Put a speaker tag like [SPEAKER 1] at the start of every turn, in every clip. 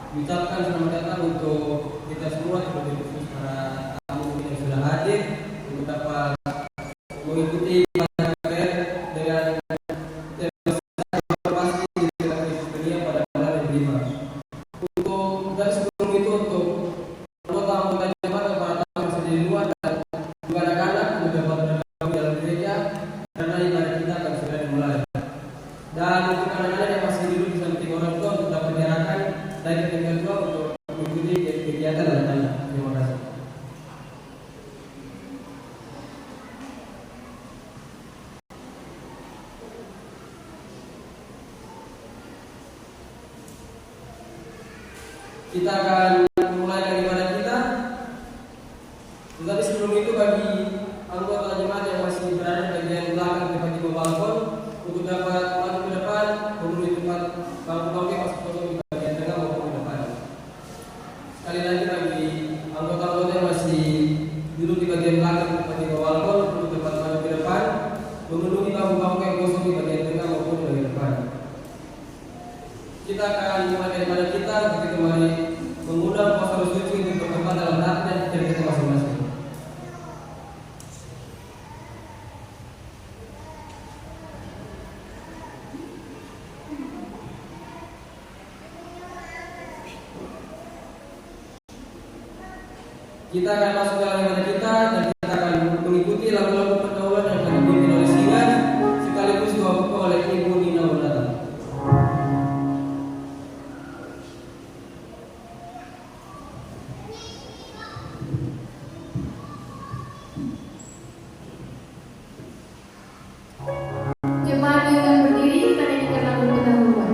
[SPEAKER 1] Diucapkan selamat datang untuk kita semua, terlebih khusus para tamu yang sudah hadir untuk dapat mengikuti materi dengan informasi di krisis dunia pada bulan yang kelima. Untuk dan sebelum itu untuk anggota jemaat dan para tamu yang sudah di luar dan juga anak-anak untuk dapat bergabung dalam gereja karena ibadah kita akan segera dimulai. Dan untuk anak-anak yang masih duduk di samping orang tua untuk dapat diarahkan dari tinggal tua untuk mengikuti kegiatan anak-anak. Terima kasih. Kita akan mulai dari ibadah kita. Tetapi sebelum itu bagi anggota jemaat yang masih berada di bagian belakang tempat di balkon untuk dapat maju ke depan memenuhi tempat bangku-bangku yang masih kosong di bagian tengah maupun di depan. Sekali lagi bagi anggota-anggota yang masih duduk di bagian belakang tempat di balkon untuk dapat maju ke depan memenuhi bangku-bangku yang kosong di bagian tengah maupun di bagian depan. Kita akan mulai daripada kita untuk kembali mengundang pastor suci untuk bertempat dalam hati dan pikiran kita masing-masing. Kita akan masuk dalam ibadah kita dan kita akan mengikuti lagu-lagu pendahuluan yang akan dipimpin oleh Singan sekaligus dibawakan oleh Ibu Nina Wardata.
[SPEAKER 2] Jemaat yang berdiri, kita nyanyikan lagu pendahuluan.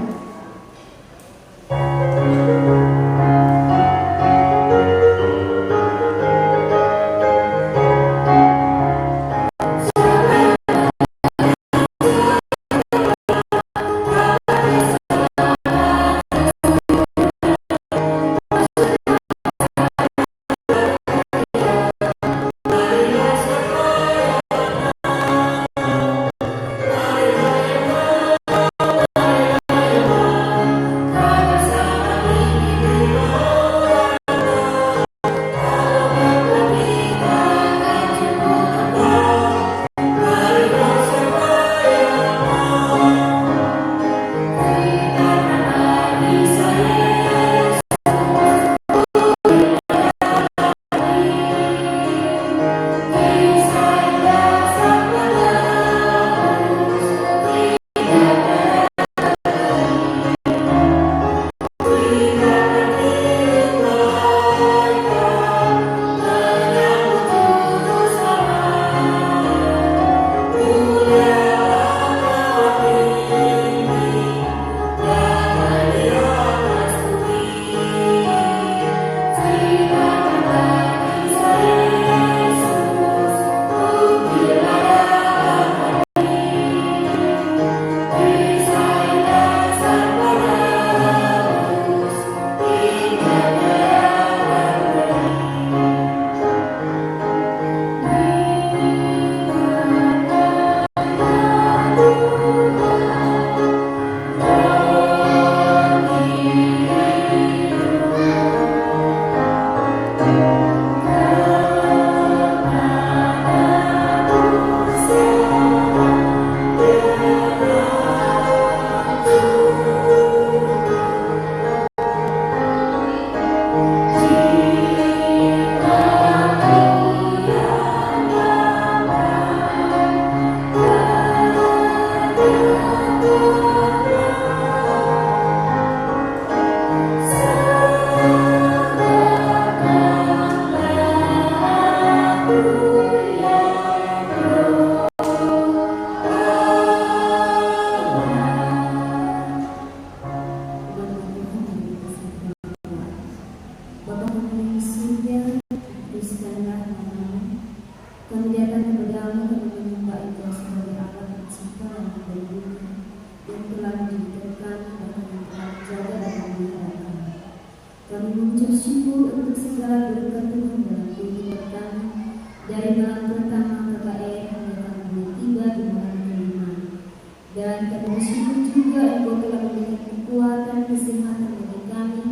[SPEAKER 2] Dan kami bersyukur juga Engkau telah memberikan kekuatan kesehatan bagi kami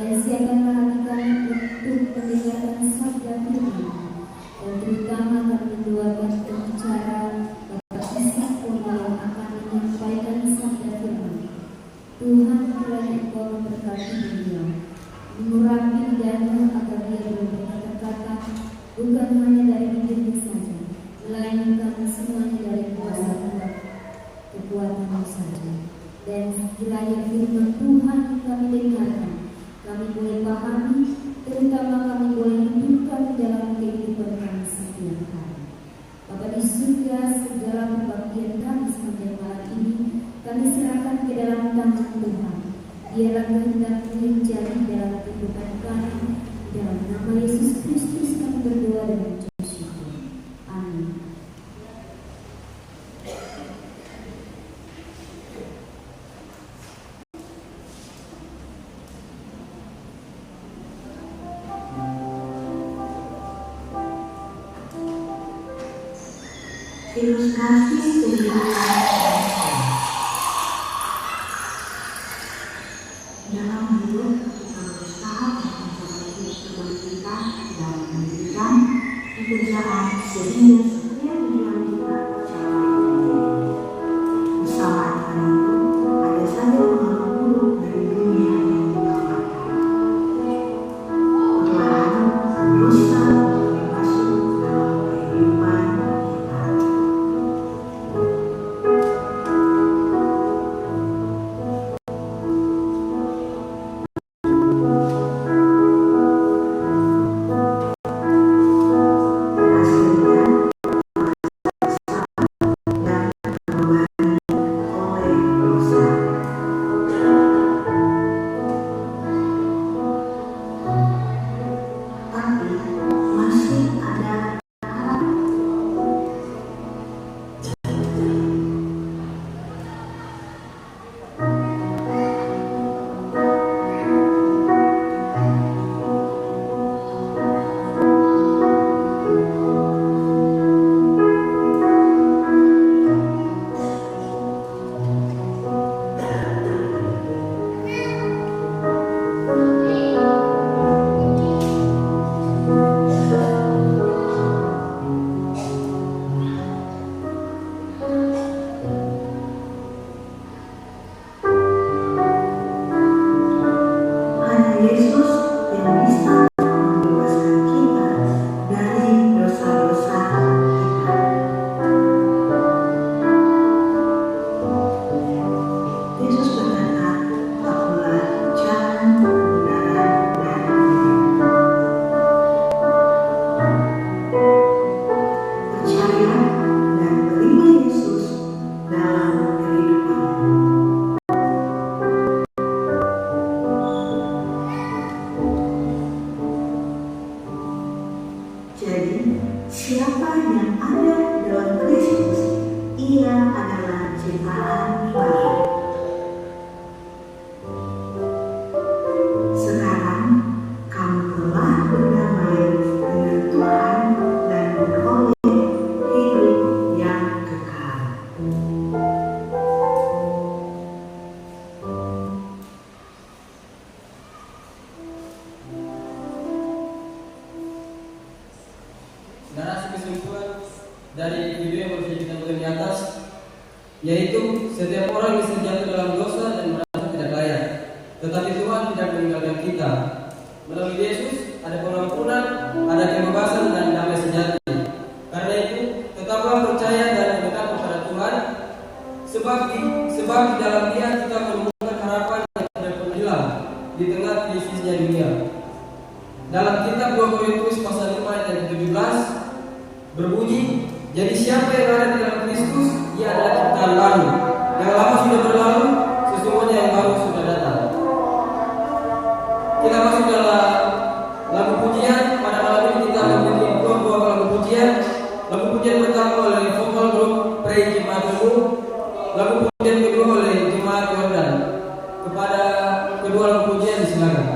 [SPEAKER 2] dan siapkanlah hati kami untuk mendengarkan sabda firman, dan terutama kami mendoakan pembicara Bapak Ishak Purba yang akan menyampaikan sabda firman. Tuhan, kiranya Engkau memberkati beliau, mengurapi lidahnya agar dia boleh berkata-kata bukan hanya dari bibirnya saja, melainkan kami semuanya dari kuasa kekuatanmu saja. Dan kiranya firman Tuhan yang kami dengarkan, kami boleh pahami, terutama kami boleh hidupkan dalam kehidupan kami setiap hari. Bapa di surga, segala pembaktian kami sepanjang malam ini kami serahkan ke dalam tangan Tuhan. Biarlah kehendak-Mu jadi dalam kehidupan kami. Dalam nama Yesus Kristus kami berdoa dan mengucap syukur. Amin.
[SPEAKER 3] Ilustrasi kehidupan dalam hidup kita berusaha untuk mencapai tujuan kita dan mendirikan pekerjaan sehingga setiap tujuan kita tercapai. Bersamaan dengan itu, ada saja pengaruh buruk dari dunia yang ditawarkan. Perlahan, dosa mulai masuk dalam kehidupan kita.
[SPEAKER 1] dari video yang baru saja kita tonton di atas, yaitu setiap orang bisa jatuh dalam dosa dan merasa tidak layak, tetapi Tuhan tidak meninggalkan kita. Melalui Yesus ada pengampunan, ada kebebasan dan damai sejati. Karena itu tetaplah percaya dan mendekat kepada Tuhan, sebab di dalam Dia kita menemukan harapan yang tidak pernah hilang di tengah krisisnya dunia. Dalam kitab 2 Korintus pasal 5 ayat 17 berbunyi, jadi siapa yang ada di dalam Kristus, ia adalah ciptaan baru. Yang lama sudah berlalu, sesungguhnya yang baru sudah datang. Kita masuk dalam lagu pujian. Pada malam ini kita memiliki dua buah lagu pujian. Lagu pujian pertama oleh vokal grup Pray Jemaat Teguh. Lagu pujian kedua oleh Jemaat Yordan. Kepada kedua lagu pujian disilakan.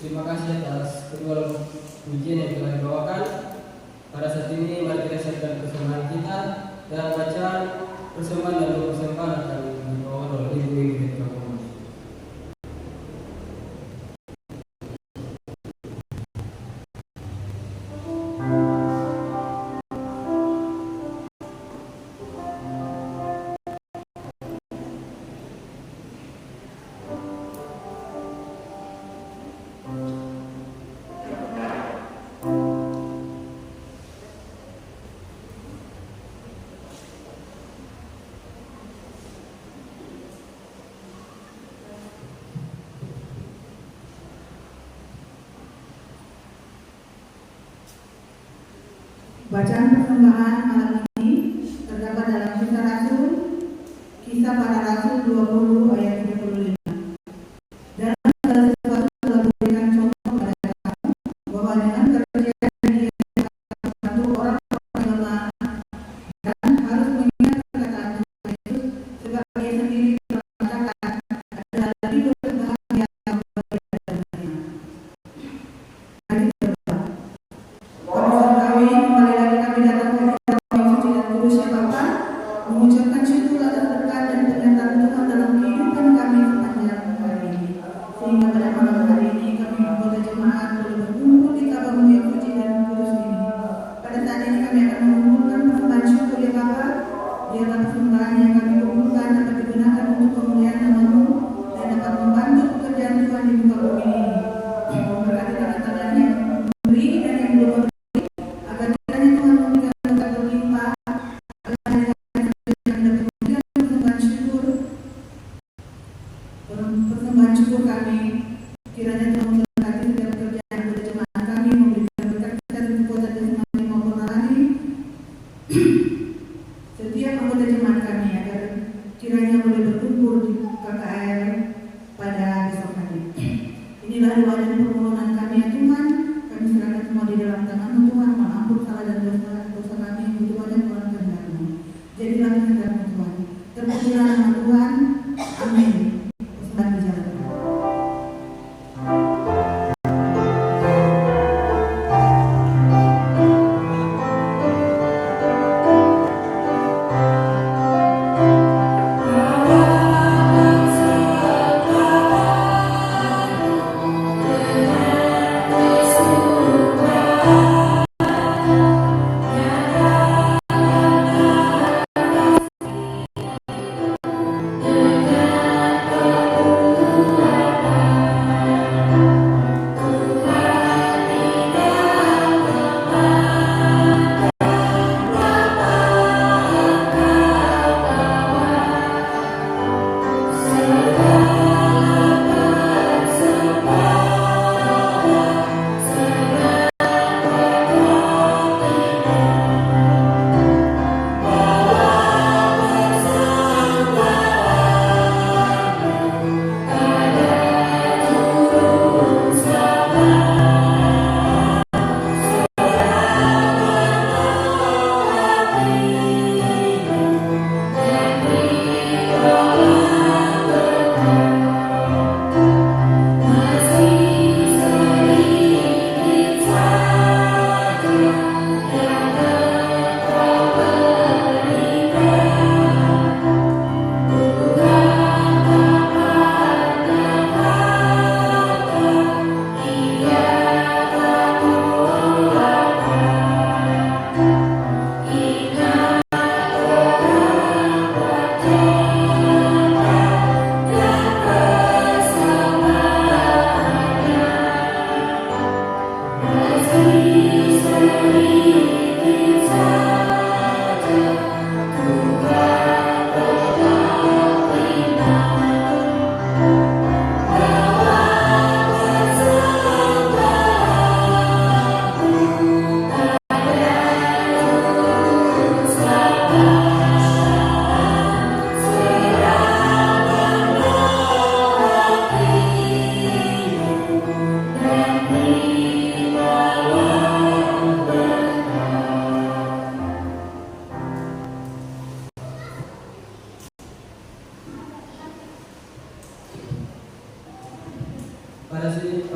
[SPEAKER 1] Terima kasih atas kedua pujian yang telah dibawakan. Pada saat ini mari kita siapkan persembahan kita dan bacaan persembahan dan doa persembahan akan dibawakan oleh Ibu Ingrid Prabowo.
[SPEAKER 4] Bacaan persembahan malam ini terdapat dalam Kisah Para Rasul 20 ayat 35. Dan segala sesuatu telah memberikan contoh kepada kamu bahwa dengan kerjaan dia membantu orang-orang lemah dan harus mengingat perkataan Tuhan Yesus sebab dia sendiri mengatakan adalah lebih berbahagia bagi dunia. Mari kita berdoa. Kami kembali lagi kami datang ke hadirat yang suci dan kudus ya Bapa, mengucapkan syukur atas berkat dan penyertaan Tuhan dalam kehidupan kami sepanjang hari ini. Sehingga pada malam hari ini kami anggota jemaat boleh berkumpul di kabarmu yang suci dan kudus ini. Pada saat ini kami akan mengumpulkan persembahan syukur ya Bapa. Biarlah persembahan yang kami kumpulkan dapat digunakan untuk kemuliaan nama-Mu dan dapat membantu pekerjaan Tuhan di muka bumi ini. Memberkati tangan-tangan yang memberi dan yang belum memberi, agar kiranya Tuhan memberikan berkat berlimpah, agar kami dapat memberikan persembahan syukur kami. Kiranya Tuhan memberkati setiap pekerjaan pada jemaat kami, memberikan berkat kesehatan kekuatan jasmani maupun rohani setiap anggota jemaat kami, agar kiranya boleh berkumpul di KKR pada besok hari. Inilah doa dan permohonan kami ya Tuhan. Kami serahkan semua di dalam tangan-Mu Tuhan. Mohon ampun salah dan dosa kami yang begitu banyak Tuhan kehendak-Mu. Jadilah kehendak-Mu Tuhan. Terpujilah nama Tuhan. Amin. Persembahan dijalankan.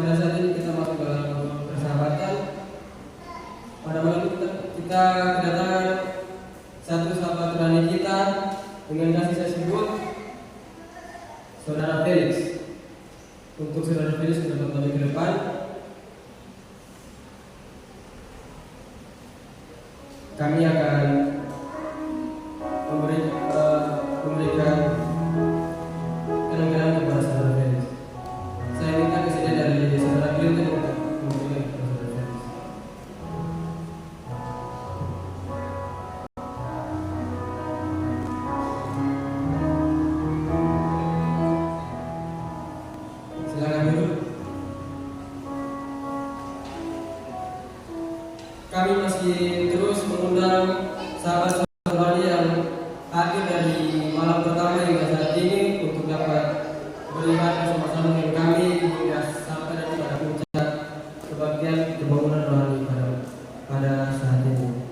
[SPEAKER 1] Pada saat ini kita kedatangan satu sahabat rohani kita dengan kasih saya sebut Saudara Felix. Untuk Saudara Felix dapat maju ke depan. Kami akan memberikan kenang-kenangan kepada Saudara Felix. Saya minta kesediaan dari Saudara Clinton untuk memberikan kepada Saudara Felix. Silakan duduk. Kami masih terus mengundang sahabat-sahabat rohani yang hadir dari malam pertama hingga saat ini untuk dapat beribadah bersama-sama dengan kami hingga sampai nanti pada puncak kebagian pembangunan rohani pada saat ini.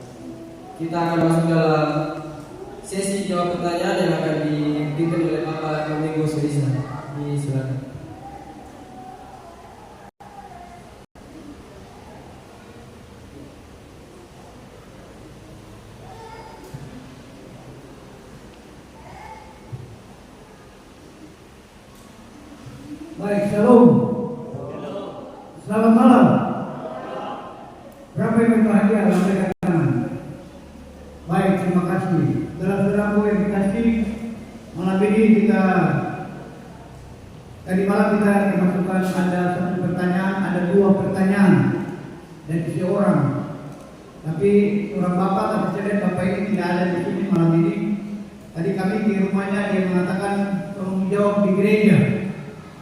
[SPEAKER 1] Kita akan masuk dalam sesi jawab pertanyaan yang akan dipimpin oleh Bapak Domingo Surisa. Silakan.
[SPEAKER 5] Baik, shalom. Selamat malam. Berapa yang berbahagia lambaikan tangan. Baik, terima kasih. Saudara-saudaraku yang dikasih, malam ini tadi malam kita dimasukkan ada satu pertanyaan, ada dua pertanyaan dari seorang. Tapi orang bapak, tapi saya lihat bapak ini tidak ada di sini malam ini. Tadi kami di rumahnya dia mengatakan tolong jawab di gereja.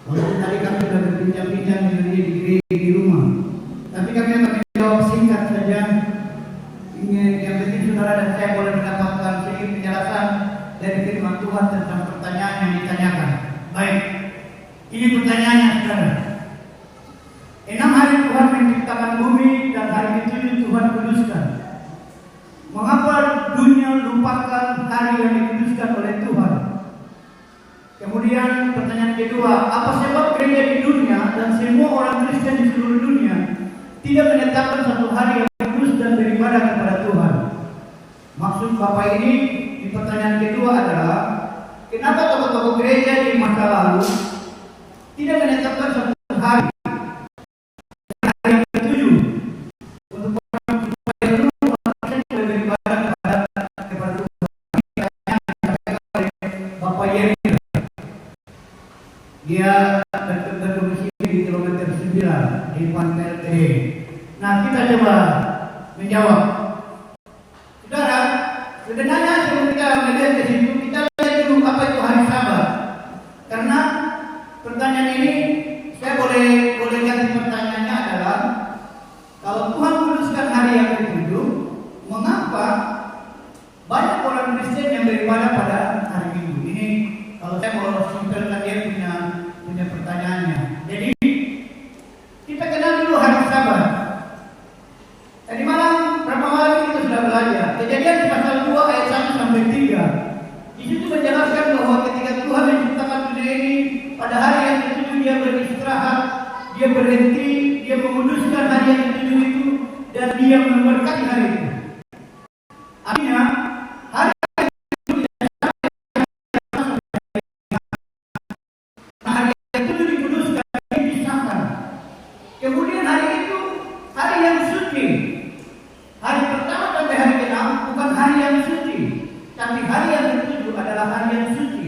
[SPEAKER 5] Walaupun tadi kami sudah berbincang-bincang dengan dia di gereja di rumah, tapi kami akan menjawab singkat saja. Yang penting saudara dan saya boleh mendapatkan sedikit penjelasan dari firman Tuhan tentang pertanyaan yang ditanyakan. Baik, ini pertanyaannya saudara. 6 hari Tuhan menciptakan bumi dan hari ke-7 Tuhan kuduskan. Mengapa dunia lupakan hari yang dikuduskan oleh Tuhan? Kemudian pertanyaan kedua, apa sebab gereja di dunia dan semua orang Kristen di seluruh dunia tidak menetapkan satu hari yang kudus dan beribadah kepada Tuhan? Maksud Bapak ini di pertanyaan kedua adalah, kenapa tokoh-tokoh gereja di masa lalu tidak menetapkan satu hari yang ke-7 untuk orang supaya seluruh orang Kristen beribadah kepada Tuhan? Bapak Yeri, dia berdomisili di kilometer 9 di Pantai LTD. Nah, kita coba menjawab. Saudara, sebenarnya sebelum kita melihat ke situ, kita lihat dulu apa itu hari Sabat. Karena pertanyaan ini saya boleh ganti pertanyaannya adalah, kalau Tuhan kuduskan hari yang ke-7, mengapa banyak orang Kristen yang beribadah pada hari Minggu? Ini kalau saya mau simpelkan dia punya pertanyaannya. Jadi kita kenal dulu hari Sabat. Tadi malam, berapa malam kita sudah belajar. Kejadian di pasal 2 ayat 1 sampai 3. Di situ menjelaskan bahwa ketika Tuhan menciptakan dunia ini, pada hari yang ke-7 dia beristirahat, dia berhenti, dia menguduskan hari yang ke-7 itu, dan dia memberkati hari itu. Artinya, hari kemudian hari itu hari yang suci. Hari pertama sampai hari ke-6 bukan hari yang suci, tapi hari yang ke-7 adalah hari yang suci.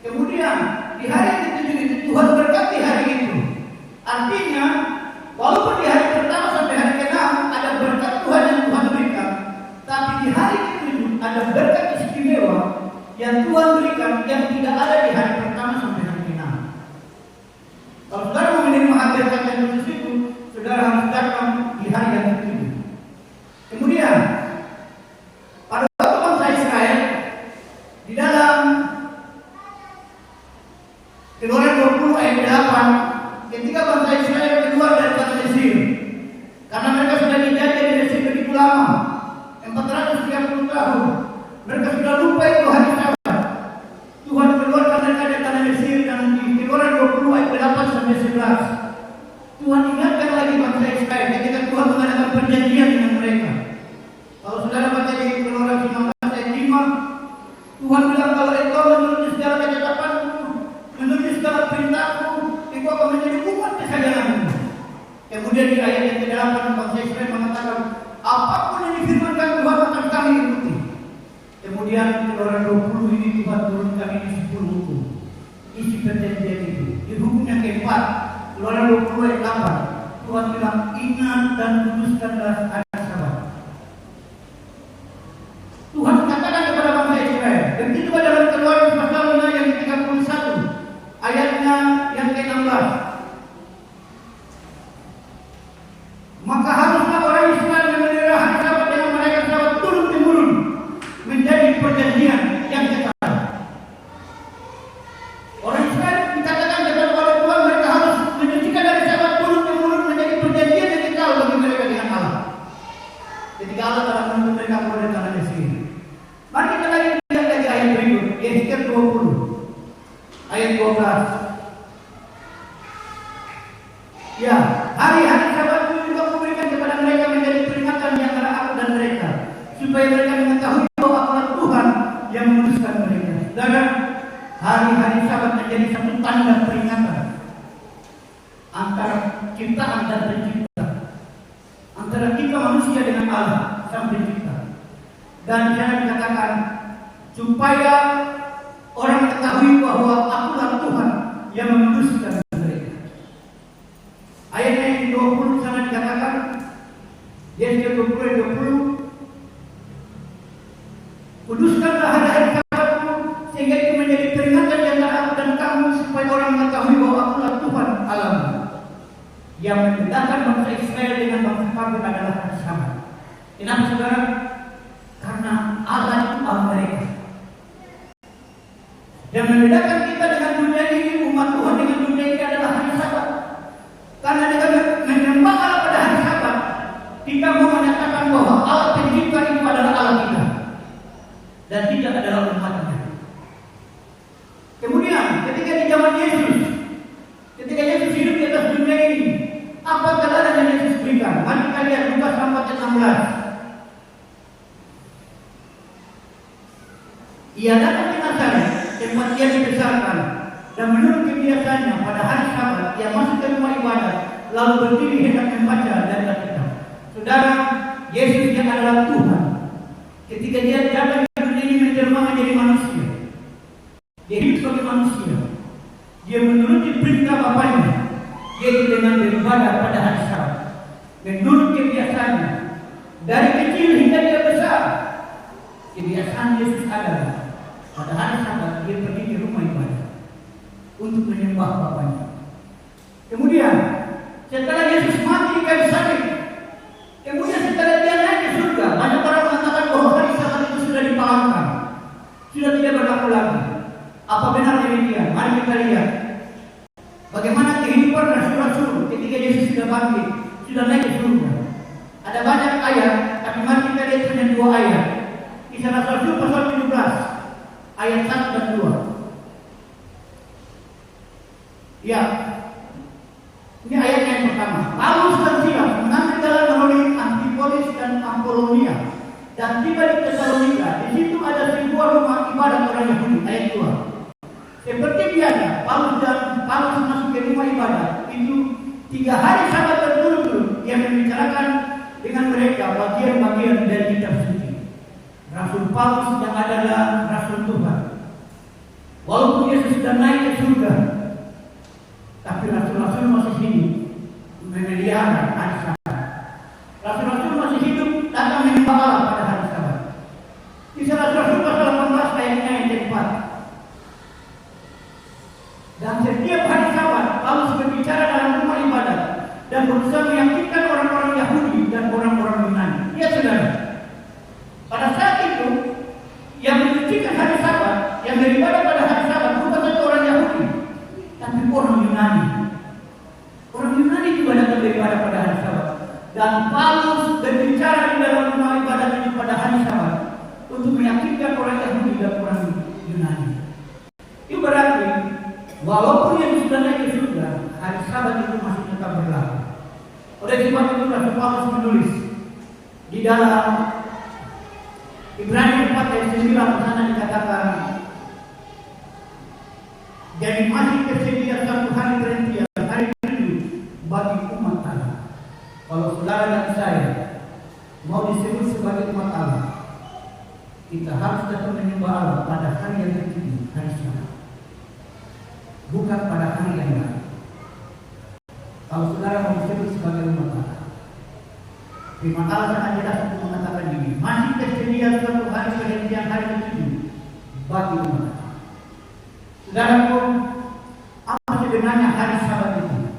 [SPEAKER 5] Kemudian di hari yang ke-7 itu Tuhan berkati hari itu. Artinya walaupun di hari pertama sampai hari ke-6 ada berkat Tuhan yang Tuhan berikan, tapi di hari ke-7 ada berkat istimewa yang Tuhan berikan yang tidak ada di hari pertama sampai hari ke-6. Kalau saudara mau menerima berkat yang khusus itu, saudara harus datang di hari yang ke-7. Kemudian, pada waktu bangsa Israel, di dalam Keluaran 20 ayat 8, ketika bangsa Israel keluar dari tanah Mesir, karena mereka sudah dijajah di Mesir begitu lama, 430 tahun, mereka sudah lupa itu hari Sabat. Tuhan keluarkan mereka dari tanah Mesir, dan di Keluaran 20 ayat 8 sampai 11, Tuhan ingatkan lagi bangsa Israel ketika Tuhan mengadakan perjanjian Tuhan bilang kalau engkau menuruti segala ketetapanku, menuruti segala perintahku, engkau akan menjadi umat kesayanganku. Kemudian di ayat yang ke-8 bangsa Israel mengatakan, apapun yang difirmankan Tuhan akan kami ikuti. Kemudian Keluaran 20 ini Tuhan turunkan ini 10 hukum. Isi perjanjian itu. Di hukum yang keempat, Keluaran 20 ayat 8, Tuhan bilang, ingat dan kuduskanlah hari Sabat. Tuhan katakan kepada bangsa Israel, dan itu dalam Keluaran pasal 5 yang ke-31, ayatnya yang ke-16. Maka haruslah orang Israel memelihara hari Sabat dengan merayakan Sabat turun-temurun menjadi perjanjian yang kekal. Orang Israel dikatakan kepada Tuhan mereka harus menyucikan hari Sabat turun-temurun menjadi perjanjian yang kekal bagi mereka dengan Allah. Ketika Allah telah menuntut mereka kepada tangannya sendiri. Mari kita lihat lagi ayat berikut, Yesaya 20 ayat 12. Ya, hari-hari Sabat juga kuberikan kepada mereka menjadi peringatan di antara aku dan mereka, supaya mereka mengetahui bahwa akulah Tuhan yang menguduskan mereka. Saudara, hari-hari Sabat menjadi satu tanda peringatan antara ciptaan dan pencipta, antara kita manusia dengan Allah sang pencipta. Dan jangan dikatakan supaya orang ketahui bahwa akulah Tuhan yang menguduskan mereka. Ayatnya yang 20 sana dikatakan, Yesaya 20 kuduskanlah hari-hari Sabatku sehingga itu menjadi peringatan di antara aku dan kamu, supaya orang mengetahui bahwa akulah Tuhan Allahmu yang membedakan bangsa Israel dengan bangsa kafir adalah hari Sabat. Kenapa saudara? Karena Allah itu Allah mereka. Yang membedakan kita dengan dunia ini, umat Tuhan dengan dunia ini adalah hari Sabat. Karena dengan menyembah Allah pada hari Sabat, kita mau menyatakan bahwa Allah pencipta itu adalah Allah kita dan tidak adalah umatnya. Kemudian ketika di zaman Yesus, ketika Yesus hidup di atas dunia ini, apa teladan yang Yesus berikan? Mari kita lihat Lukas 4:16. Ia datang ke Nazaret, tempat ia dibesarkan, dan menurut kebiasaannya pada hari Sabat ia masuk ke rumah ibadat, lalu berdiri hendak membaca dari Alkitab. Saudara, Yesus yang adalah Tuhan, ketika dia datang ke dunia ini menjelma menjadi manusia, dia hidup sebagai manusia, dia menuruti perintah Bapaknya, yaitu dengan beribadah pada hari Sabat. Menurut kebiasaannya, dari kecil hingga dia besar, kebiasaan Yesus adalah pada hari Sabat dia pergi ke rumah ibadah untuk menyembah Bapaknya. Kemudian setelah Yesus mati di kayu salib, kemudian setelah dia naik ke surga, banyak orang mengatakan bahwa hari Sabat itu sudah dipalangkan, sudah tidak berlaku lagi. Apa benar demikian? Mari kita lihat bagaimana kehidupan rasul-rasul ketika Yesus sudah bangkit, sudah naik ke surga. Ada banyak ayat, tapi mari kita lihat hanya 2 ayat. Kisah Rasul pasal 17 ayat 1 dan 2. Ya, ini ayatnya yang pertama. Paulus dan Silas mengambil jalan melalui Amfipolis dan Apolonia dan tiba di Tesalonika. Di situ ada sebuah rumah ibadat orang Yahudi. Ayat 2. Seperti biasa, Paulus masuk ke rumah ibadat itu 3 hari Sabat berturut-turut yang membicarakan dengan mereka bagian-bagian dari kitab suci. Rasul Paulus yang adalah Rasul Tuhan, walaupun Yesus sudah naik ke surga, tapi rasul-rasul masih hidup memelihara hari Sabat. Rasul-rasul masih hidup datang menyembah Allah pada hari Sabat. Kisah Rasul pasal 18 ayatnya yang keempat. Dan setiap hari Sabat Paulus berbicara dalam rumah ibadat dan berusaha meyakinkan orang-orang Yahudi dan orang-orang Yunani. Ya saudara, pada saat itu yang menyucikan hari Sabat, yang beribadah pada hari Sabat bukan saja orang Yahudi, tapi orang Yunani. Orang Yunani juga datang beribadah pada hari Sabat. Dan Paulus berbicara di dalam rumah ibadat itu pada hari Sabat untuk meyakinkan orang Yahudi dan orang Yunani. Itu berarti walaupun yang sudah naik ke surga, hari Sabat itu masih tetap berlaku. Oleh sebab itu Rasul Paulus menulis di dalam Ibrani 4 ayat 9 di sana dikatakan, jadi masih tersedia satu hari perhentian, hari rindu bagi umat Allah. Kalau saudara dan saya mau disebut sebagai umat Allah, kita harus tetap menyembah Allah pada hari yang tertinggi, hari Sabat, bukan pada hari yang lain. Kalau saudara mau disebut sebagai umat Allah, firman Allah sangat jelas untuk mengatakan ini, masih tersedia suatu hari perhentian, hari tertinggi bagi umat Allah. Saudaraku, apa sebenarnya hari Sabat itu?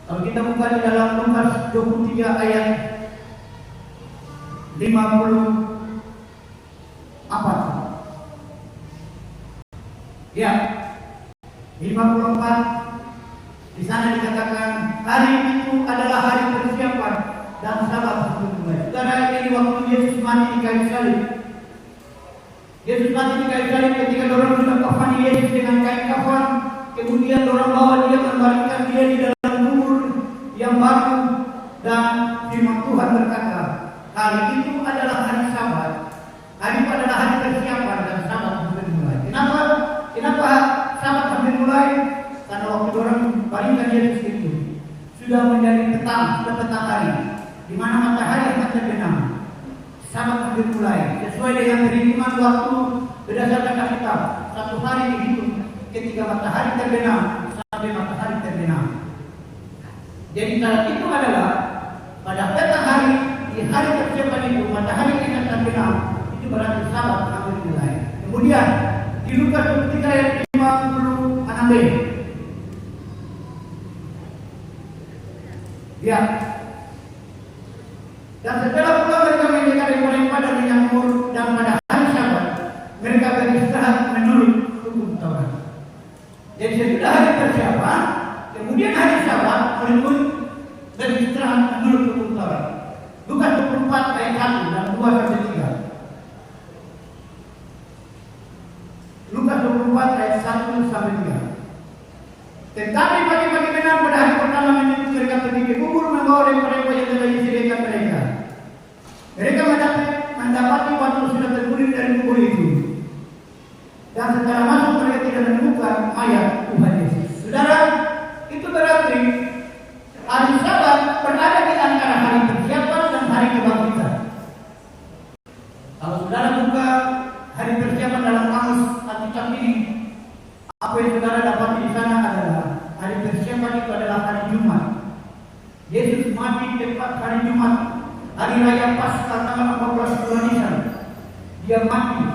[SPEAKER 5] Kalau kita buka di dalam Lukas 23 ayat 54, ya, 54, di sana dikatakan hari itu adalah hari persiapan dan Sabat dimulai. Saudara, ini waktu Yesus mati di kayu salib. Yesus mati di kayu salib, ketika orang sudah kafani Yesus dengan kain kafan, kemudian orang bawa dia, membaringkan dia di dalam kubur yang baru, dan firman Tuhan berkata, hari itu adalah hari Sabat, hari itu adalah hari persiapan dan Sabat hampir mulai. Kenapa Sabat hampir mulai? Karena waktu orang baringkan Yesus itu sudah menjadi petang, sudah petang hari, di mana matahari akan terbenam. Sabat hampir mulai, sesuai dengan perhitungan waktu berdasarkan Alkitab. Satu hari dihitung ketika matahari terbenam sampai matahari terbenam. Jadi saat itu adalah pada petang hari, di hari persiapan itu matahari akan terbenam. Itu berarti Sabat hampir mulai. Kemudian di Lukas 23 ayat 56b, ya. Dan setelah pula mereka menyediakan mereka dan menyambut, dan pada hari Sabat mereka beristirahat menurut hukum Taurat. Jadi sesudah hari persiapan, kemudian hari Sabat mereka beristirahat menurut hukum Taurat. Lukas 24 ayat 1 dan 2 sampai 3. Lukas 24 ayat 1 sampai 3. Tetapi pagi-pagi benar pada hari pertama menyebut mereka pergi ke kubur, membawa mereka yang telah disediakan mereka. Mereka mendapati batu sudah terguling dari kubur itu, dan setelah masuk mereka tidak menemukan mayat Tuhan Yesus. Saudara, itu berarti hari Sabat berada di antara hari persiapan dan hari kebangkitan. Kalau saudara buka hari persiapan dalam Amos Alkitab ini, apa yang saudara dapat di sana adalah hari persiapan itu adalah hari Jumat. Yesus mati tepat hari Jumat, hari raya Paskah tanggal 14 bulan Nisan. Dia mati,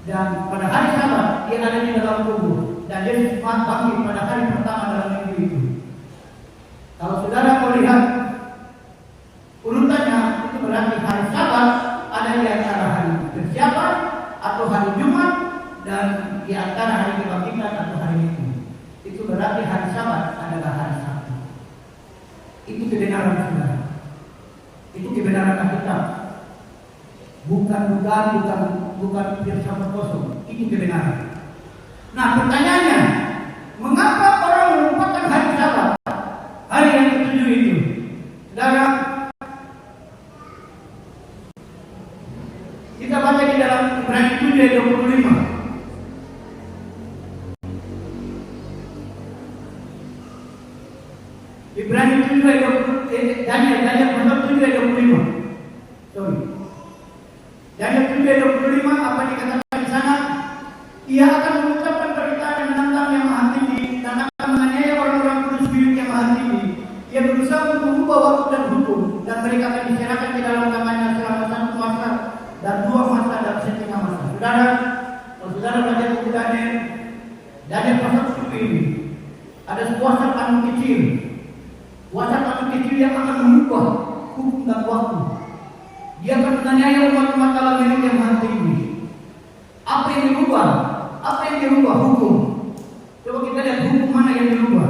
[SPEAKER 5] dan pada hari Sabat dia ada di dalam kubur, dan Yesus bangkit pada hari pertama dalam minggu itu. Kalau saudara mau lihat urutannya, itu berarti hari Sabat ada di antara hari persiapan atau hari Jumat, dan di antara hari kebangkitan atau hari Minggu. Itu berarti hari Sabat adalah hari Sabtu. Itu kebenaran saudara. Itu kebenaran Alkitab. Bukan dugaan, bukan filsafat kosong. Itu kebenaran. Nah, pertanyaannya, mengapa orang melupakan hari Sabat, hari yang ketujuh itu? Saudara, kita baca di dalam Ibrani 7 ayat 25. Ibrani 7 ayat 25. Daniel 7 ayat 25. Sorry. Daniel 7 ayat 25, apa dikatakan di sana? Ia akan mengucapkan perkataan yang menantang yang Maha Tinggi dan akan menganiaya orang-orang kudus milik yang Maha Tinggi. Ia berusaha untuk mengubah waktu dan hukum, dan mereka akan diserahkan di dalam tangannya selama 1 masa dan 2 masa dan setengah masa. Saudara, kalau saudara baca buku Daniel pasal 7 ini, ada kuasa paling kecil. Kuasa paling kecil yang akan mengubah hukum dan waktu. Dia akan menganiaya umat-umat Allah milik yang Maha Tinggi. Apa yang dirubah? Apa yang dirubah? Hukum. Coba kita lihat hukum mana yang dirubah.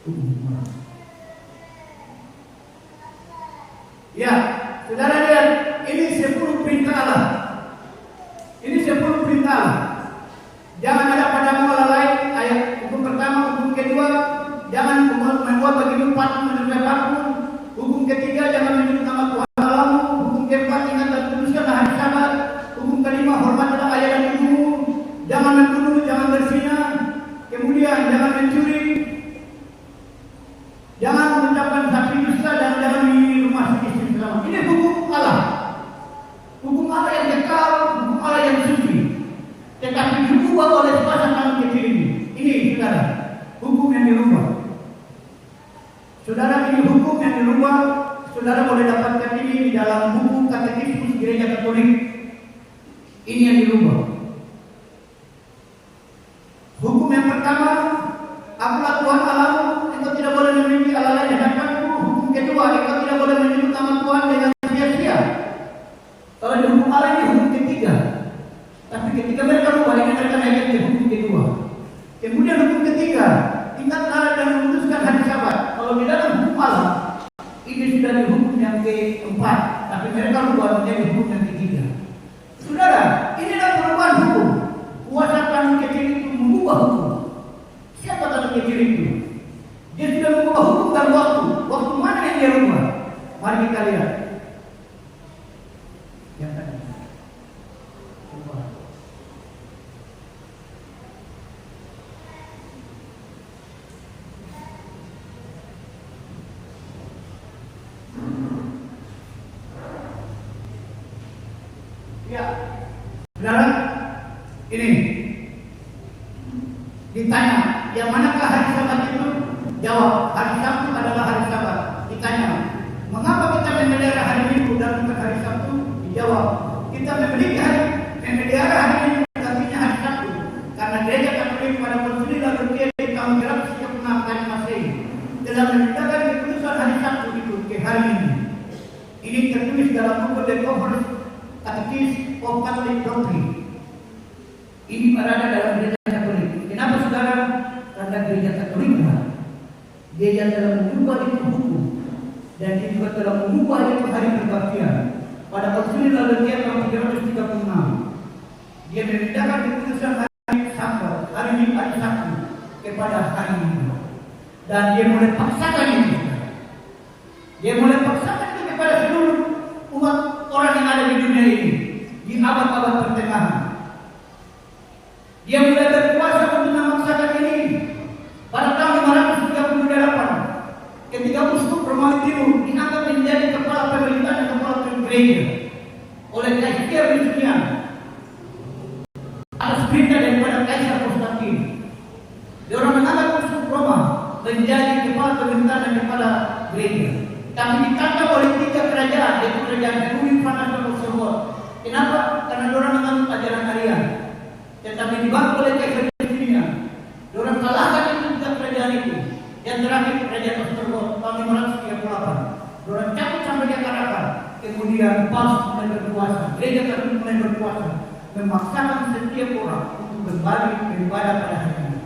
[SPEAKER 5] Hukum mana? Ya, saudara lihat, ini 10 perintah Allah. Ini 10 perintah Allah. Jangan ada padamu Allah lain. Ayat hukum pertama, hukum kedua, jangan membuat bagimu patung menyerupai patung. Hukum ketiga, jangan menyebut nama Tuhan dirubah. Hukum yang pertama, akulah Tuhan Allahmu, engkau tidak boleh memiliki Allah lain hadapanku. Hukum kedua, engkau tidak boleh menyebut nama Tuhan dengan sia-sia. Kalau di hukum Allah ini hukum ketiga. Tapi ketika mereka rubah, ini mereka naikkan ke hukum kedua. Kemudian hukum ketiga, ingatlah dan memutuskan hari Sabat. Kalau di dalam hukum Allah, ini sudah di hukum yang keempat. Tapi mereka rubah menjadi hukum yang ketiga. Saudara, ini adalah perubahan hukum. Kuasa tangan kecil itu mengubah hukum. Siapa tangan kecil itu? Dia sudah mengubah hukum dan waktu. Waktu mana yang dia rubah? Mari kita lihat. Yang tadi. Ya, saudara, ini ditanya, yang manakah hari Sabat itu? Jawab, hari Sabtu adalah hari Sabat. Ditanya, mengapa kita memelihara hari Minggu dan bukan hari Sabtu? Dijawab, kita memelihara hari Minggu artinya hari Sabtu karena gereja Katolik pada Konsili Laodikia di tahun 336 dari Masehi telah memindahkan keputusan hari Sabtu itu ke hari Minggu. Ini tertulis dalam buku The Conference Catechism of Catholic Doctrine. Ini berada dalam gereja Katolik. Kenapa saudara? Karena gereja Katolik dia yang telah mengubah itu hukum dan dia juga telah mengubah itu hari perbaktian. Pada Konsili Laodikia tahun 336 dia memindahkan keputusan hari Sabat, hari Sabtu kepada hari Minggu. Dan dia mulai paksakan itu. Dia mulai paksakan itu kepada seluruh umat orang yang ada di dunia ini di abad-abad pertengahan. Dia mulai berkuasa untuk memaksakan ini pada tahun 538 ketika Uskup Romawi Timur diangkat menjadi kepala pemerintahan dan kepala gereja oleh Kaisar Justinian atas perintah daripada Kaisar Konstantin. Dia orang mengangkat Uskup Roma menjadi kepala pemerintahan dan kepala gereja. Tapi ditangkap oleh 3 kerajaan, yaitu kerajaan Romawi, Frankfurt, dan Luxembourg. Kenapa? Karena orang menganut ajaran Arian. Tetapi dibantu oleh Kaisar Justinian. Orang kalahkan itu 3 kerajaan itu. Yang terakhir kerajaan Luxembourg tahun 538. Orang cabut sampai dia kalahkan. Kemudian Paus mulai berkuasa, gereja Katolik mulai berkuasa, memaksakan setiap orang untuk kembali beribadah pada hari ini.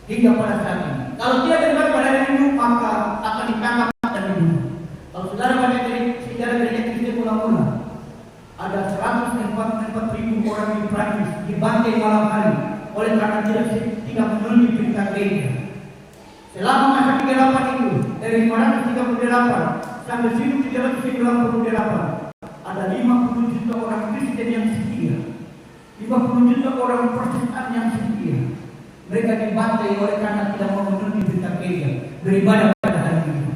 [SPEAKER 5] Hingga pada saat ini. Kalau dia beribadah pada hari Minggu, maka akan ditangkap dan dibunuh. Kalau saudara baca dari sejarah gereja Kristen mula-mula, ada 104.000 orang di Prancis dibantai malam hari oleh karena tidak memenuhi perintah gereja. Selama masa 38 itu, dari 538 sampai 1398, ada 50 juta orang Kristen yang setia, 50 juta orang Protestan yang setia. Mereka dibantai oleh karena tidak memenuhi perintah gereja beribadah pada hari ini.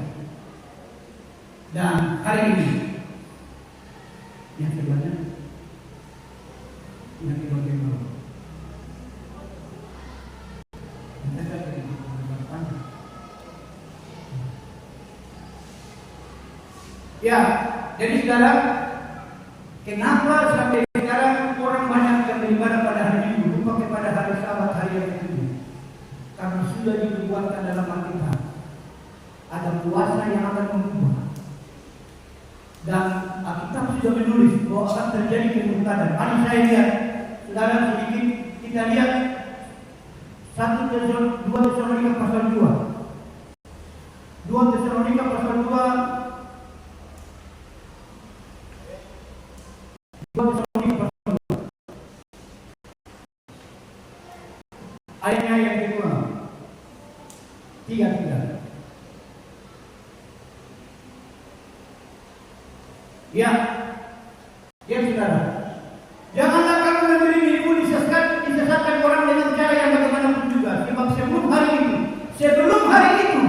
[SPEAKER 5] Dan hari ini yang sebenarnya ya, jadi saudara, kenapa sampai sekarang orang banyak yang beribadah pada hari Minggu, lupa kepada hari Sabat, hari yang ketujuh? Karena sudah dibuatkan dalam Alkitab ada puasa yang akan mengubah. Dan Alkitab sudah menulis bahwa akan terjadi kemurtadan. Mari saya lihat, saudara, sedikit kita lihat 2 Tesalonika pasal 2. 2 Tesalonika pasal 2. Ayatnya yang kedua 3. Ya, saudara, janganlah kamu memberi dirimu disesatkan orang dengan cara yang bagaimanapun juga. Sebab sebelum hari itu,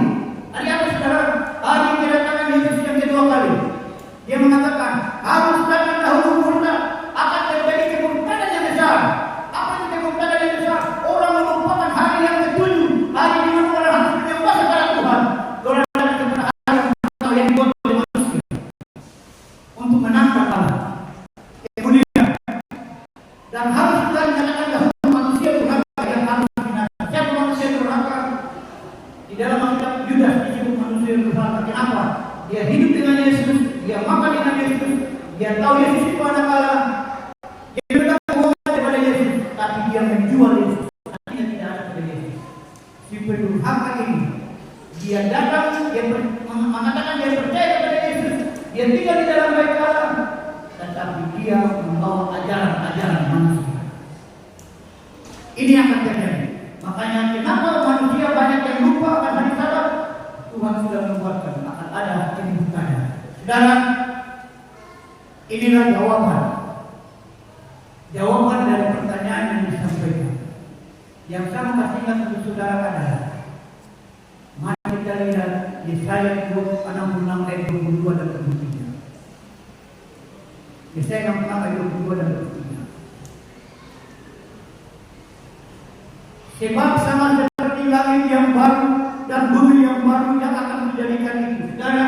[SPEAKER 5] hari apa saudara? Hari kedatangan Yesus yang kedua kali. Dia mengatakan, harus datang dahulu murtad, akan terjadi kemurtadan yang besar. Apa itu kemurtadan yang besar? Orang melupakan hari yang ketujuh, hari di mana orang harus menyembah kepada Tuhan. Orang datang kepada hari yang dibuat oleh manusia untuk menantang Allah. Kemudian dia makan dengan Yesus, dia tahu Yesus itu anak Allah, dia tidak menghormati kepada Yesus, tapi dia menjual Yesus, artinya tidak ada pada Yesus. Si pendurhaka ini, dia datang, dia mengatakan dia percaya kepada Yesus, dia tinggal di dalam bait Allah, tetapi dia membawa ajaran-ajaran manusia. Ini yang akan terjadi. Makanya kenapa manusia banyak yang lupa akan hari Sabat? Tuhan sudah membuatkan akan ada keributannya. Saudara, inilah jawaban dari pertanyaan yang disampaikan. Yang saya mau kasih ingat untuk saudara adalah, mari kita lihat Yesaya 66 ayat 22 dan 23. Yesaya 66 ayat 22 dan 23. Sebab sama seperti langit yang baru dan bumi yang baru yang akan menjadikan itu. Saudara,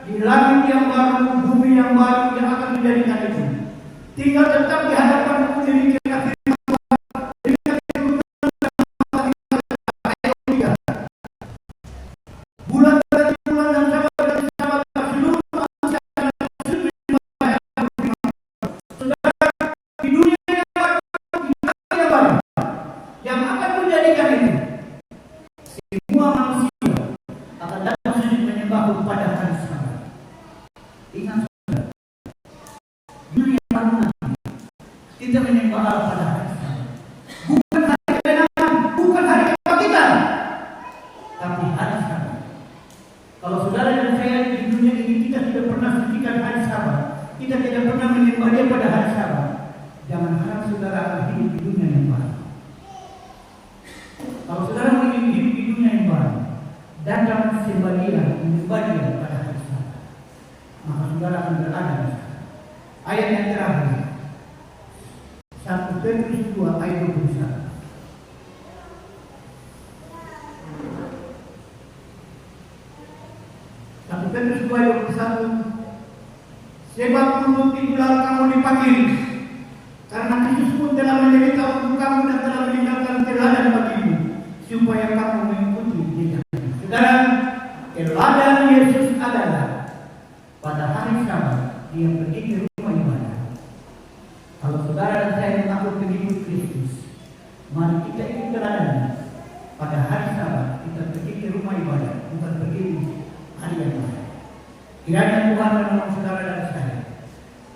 [SPEAKER 5] di langit yang baru, bumi yang baru yang akan menjadikan itu. Tinggal tetap di hadapan demikian akhir. Bulan dari bulan dan sabat dari sabat seluruh manusia akan saudara, di dunia yang baru, di langit yang baru yang akan menjadikan itu, semua manusia akan datang sujud menyembah kepada hari Sabat. Ingat saudara, dunia yang baru nanti kita menyembah Allah pada hari Sabat, bukan hari kebenaran, bukan hari kebangkitan, tapi hari Sabat. Kalau saudara dan saya di dunia ini kita tidak pernah sucikan hari Sabat, kita tidak pernah menyembah Dia pada hari Sabat, jangan harap saudara akan hidup di dunia yang baru. Kalau saudara mau hidup di dunia yang baru, datang sembah Dia, menyembah Dia pada hari Sabat, maka saudara akan berada di sana. Ayat yang terakhir, 1 Petrus 2 ayat 21. Petrus 2 ayat 21. Sebab menurut itulah kamu dipanggil, karena Kristus pun telah menderita untuk kamu dan telah meninggalkan teladan bagimu, supaya kamu mengikuti jejaknya. Saudara, teladan Yesus adalah pada hari Sabat Dia pergi ke rumah ibadah. Kalau saudara dan saya mengaku pengikut Kristus, mari kita ikut teladannya. Pada hari Sabat kita pergi ke rumah ibadah, bukan pergi hari yang lain. Kiranya Tuhan menolong saudara dan saya.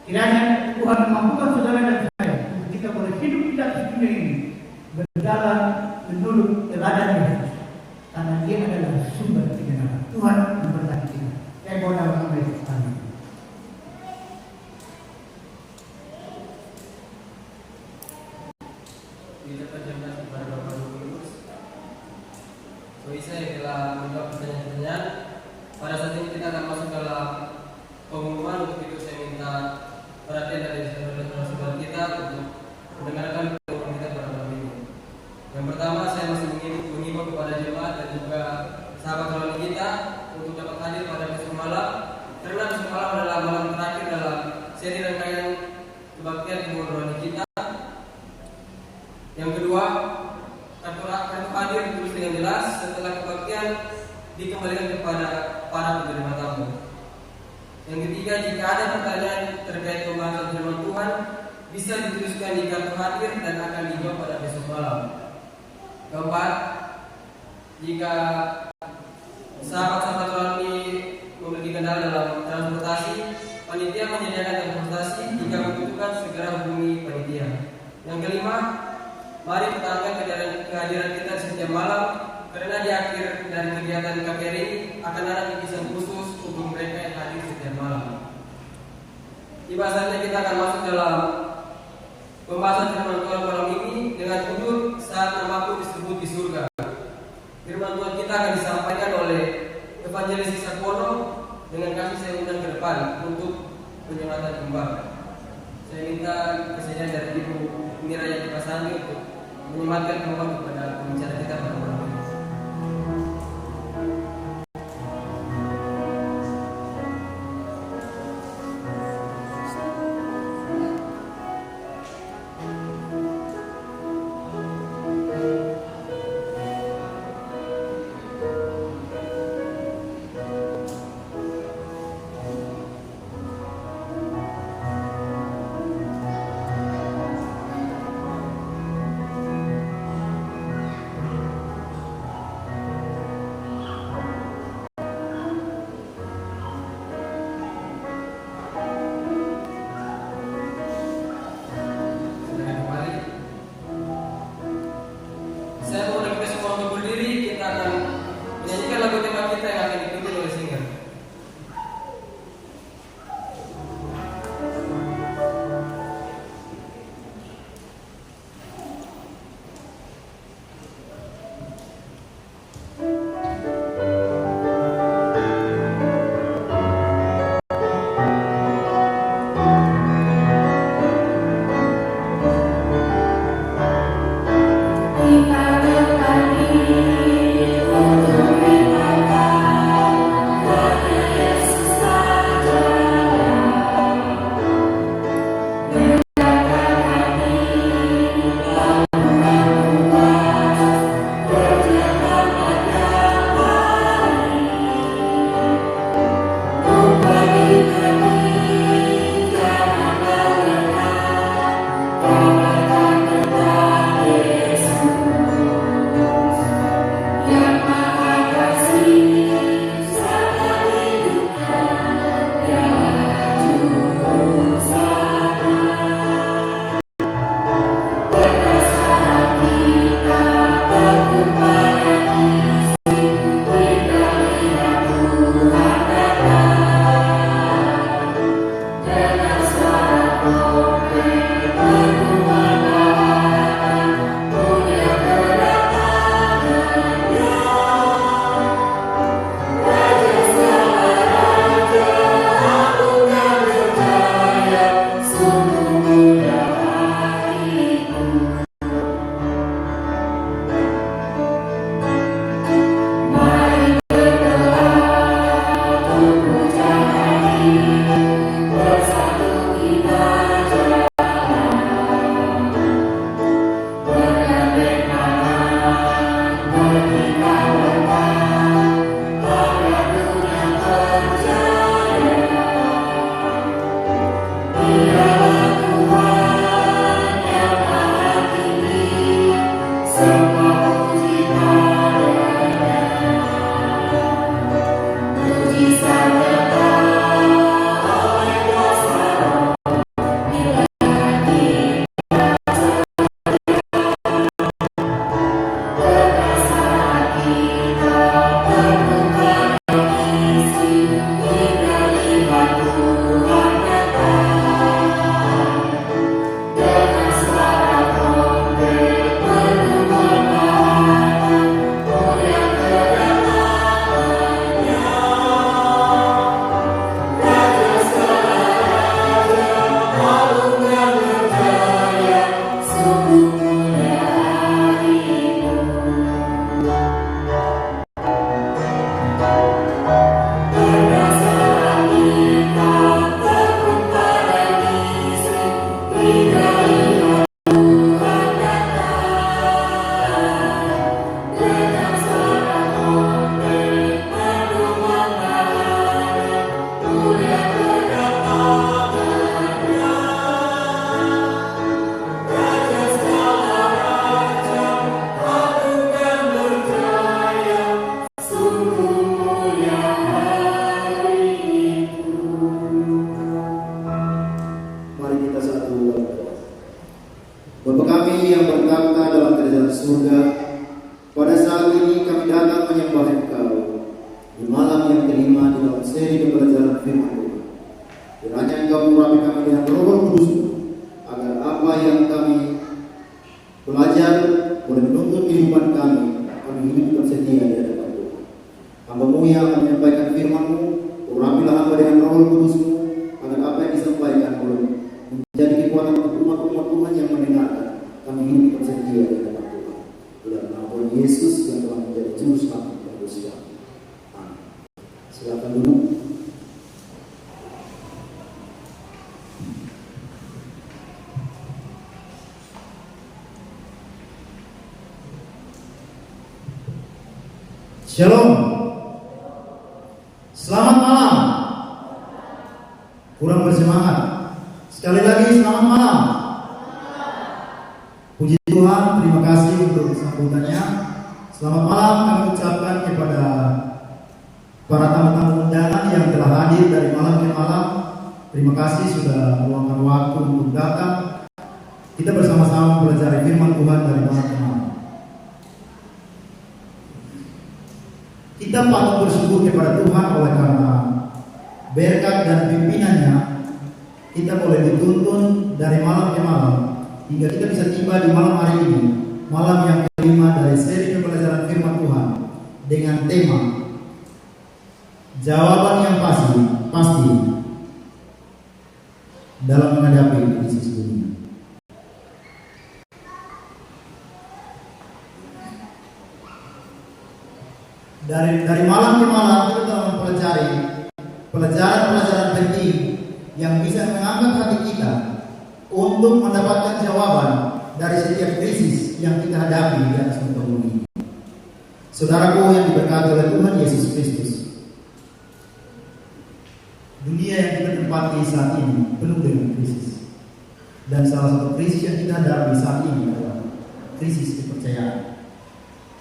[SPEAKER 5] Kiranya Tuhan memampukan saudara dan saya untuk kita boleh hidup di atas dunia ini, berjalan menurut teladan Yesus, karena Dia adalah sumber kebenaran. Tuhan memberkati kita. Saya mau dalam nama Yesus. Amin.
[SPEAKER 1] Kita perjalanan kepada Bapak Gubernur. Saya telah menjawab pertanyaan-pertanyaan. Pada saat ini kita akan masuk dalam pengumuman. Untuk itu saya minta perhatian dari saudara-saudara kita untuk mendengarkan pengumuman kita pada malam ini. Yang pertama, saya masih mengimbau kepada jemaat dan juga sahabat rohani kita untuk dapat hadir pada besok malam, karena besok malam adalah malam terakhir dalam seri rangkaian kebaktian ibu rohani kita. Yang kedua, kartu hadir ditulis dengan jelas. Setelah kebaktian dikembalikan kepada para penerima tamu. Yang ketiga, jika ada pertanyaan terkait pembahasan firman Tuhan, bisa dituliskan di kartu hadir dan akan dijawab pada besok malam. Keempat, jika sahabat-sahabat rohani memiliki kendala dalam transportasi, panitia menyediakan transportasi. Jika membutuhkan, segera hubungi panitia. Yang kelima, mari pertahankan kehadiran kita setiap malam, karena di akhir dari kegiatan KPR ini akan ada bingkisan khusus untuk mereka yang hadir setiap malam. Tiba saatnya kita akan masuk dalam pembahasan firman Tuhan malam ini dengan judul Saat Namaku Disebut di Surga. Firman Tuhan kita akan disampaikan oleh Evangelis Sakono. Dengan kasih saya undang ke depan untuk penyematan kembang. Saya minta kesediaan dari Ibu Miraya Dipasani untuk menyematkan kembang kepada pembicara kita pada malam ini.
[SPEAKER 6] Roh Kudus-Mu agar apa yang disampaikan oleh menjadi kekuatan untuk umat-umat Tuhan yang mendengarkan. Kami ingin percaya di hadapan Tuhan. Dalam nama Tuhan Yesus yang telah menjadi juru selamat dan dosa kami. Amin. Silakan dulu.
[SPEAKER 5] Shalom. Selamat malam. Kurang bersemangat. Sekali lagi selamat malam. Puji Tuhan, terima kasih untuk sambutannya. Selamat malam kami ucapkan kepada para tamu-tamu undangan yang telah hadir dari malam ke malam. Terima kasih sudah meluangkan waktu untuk datang. Kita bersama-sama belajar firman Tuhan dari malam ke malam. Kita patut bersyukur kepada Tuhan oleh karena berkat dan pimpinannya kita boleh dituntun dari malam ke malam hingga kita bisa tiba di malam hari ini, malam yang kelima dari seri pembelajaran firman Tuhan dengan tema jawaban yang pasti dalam menghadapi krisis dunia. Dari malam ke malam kita telah mempelajari pelajaran-pelajaran penting yang bisa mengangkat hati kita untuk mendapatkan jawaban dari setiap krisis yang kita hadapi di atas muka bumi ini. Saudaraku yang diberkati oleh Tuhan Yesus Kristus, dunia yang kita tempati saat ini penuh dengan krisis, dan salah satu krisis yang kita hadapi saat ini adalah krisis kepercayaan.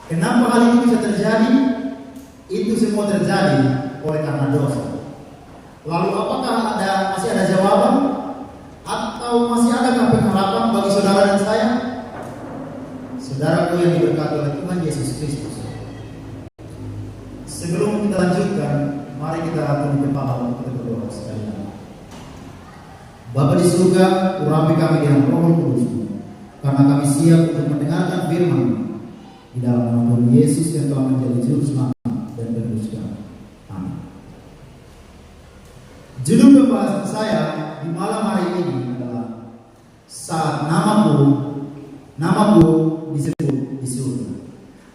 [SPEAKER 5] Kenapa hal ini bisa terjadi? Itu semua terjadi oleh karena dosa. Lalu apakah masih ada jawaban? Atau masih adakah pengharapan bagi saudara dan saya? Saudaraku yang diberkati oleh Tuhan Yesus Kristus, sebelum kita lanjutkan, mari kita tunduk kepala untuk kita berdoa sekali lagi. Bapa di surga, urapi kami dengan Roh Kudus-Mu, karena kami siap untuk mendengarkan firman di dalam nama Tuhan Yesus yang telah menjadi juru selamat dan penebus kami. Amin. Judul pembahasan saya di malam hari ini adalah saat namaku disebut di surga.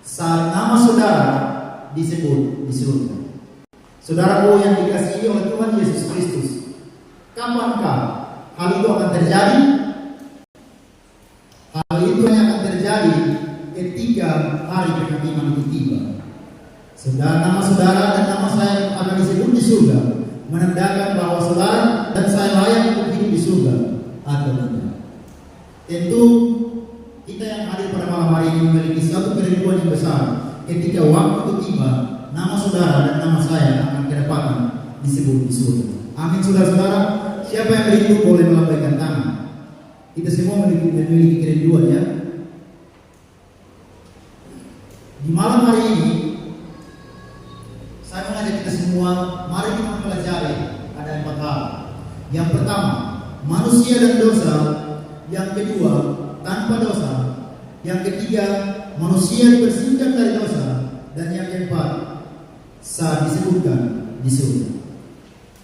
[SPEAKER 5] Saat nama saudara disebut di surga. Saudaraku yang dikasihi oleh Tuhan Yesus Kristus, kapankah hal itu akan terjadi? Hal itu hanya akan terjadi ketika hari penghakiman itu tiba. Nama saudara dan nama saya akan disebut di surga, menandakan bahwa saudara dan saya layak untuk hidup di surga atau tidak. Tentu kita yang hadir pada malam hari ini memiliki satu kerinduan yang besar ketika waktu itu tiba, nama saudara dan nama saya akan kedapatan disebut di surga. Amin saudara-saudara. Siapa yang rindu boleh melambaikan tangan. Kita semua memiliki kerinduan ya. Di malam hari ini saya mengajak kita semua, mari kita mempelajari ada 4 hal. Yang pertama, manusia dan dosa. Yang kedua, tanpa dosa. Yang ketiga, manusia dibersihkan dari dosa. Dan yang keempat, saat disebutkan di surga.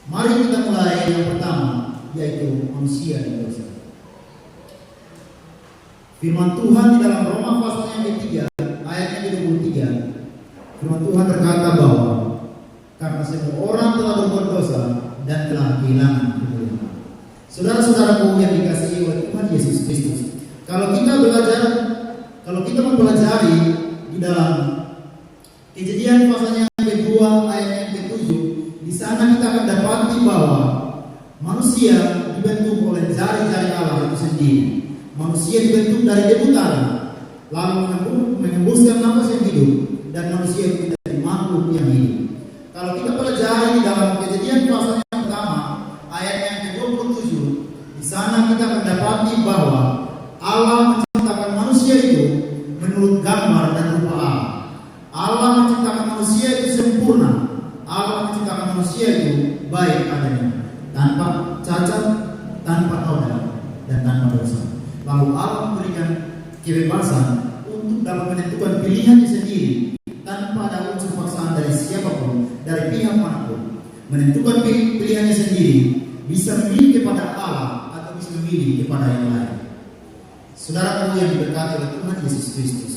[SPEAKER 5] Mari kita mulai yang pertama, yaitu manusia dan dosa. Firman Tuhan di dalam Roma pasal yang ketiga, ayat yang ke-23. Firman Tuhan berkata bahwa karena semua orang telah berbuat dosa dan telah kehilangan kemuliaan. Saudara-saudaraku yang dikasihi oleh Tuhan Yesus Kristus, kalau kita mempelajari di dalam Kejadian pasal yang kedua ayat yang ke-7, di sana kita akan dapati bahwa manusia dibentuk oleh jari-jari Allah itu sendiri. Manusia dibentuk dari debu tanah, lalu mengembuskan nafas yang hidup, dan manusia itu menjadi makhluk yang hidup. Kalau kita pelajari di dalam Kejadian pasal yang pertama ayat yang ke-27, di sana kita akan dapati bahwa Allah menciptakan manusia itu menurut gambar dan rupa Allah. Allah menciptakan manusia itu sempurna. Allah menciptakan manusia itu baik adanya, tanpa cacat, tanpa noda, dan tanpa dosa. Lalu Allah memberikan kebebasan untuk dapat menentukan pilihannya sendiri tanpa ada unsur paksaan dari siapapun, dari pihak manapun. Menentukan pilihan
[SPEAKER 6] pilihannya sendiri, bisa memilih kepada Allah atau bisa memilih kepada yang lain. Saudaraku yang diberkati oleh Tuhan Yesus Kristus,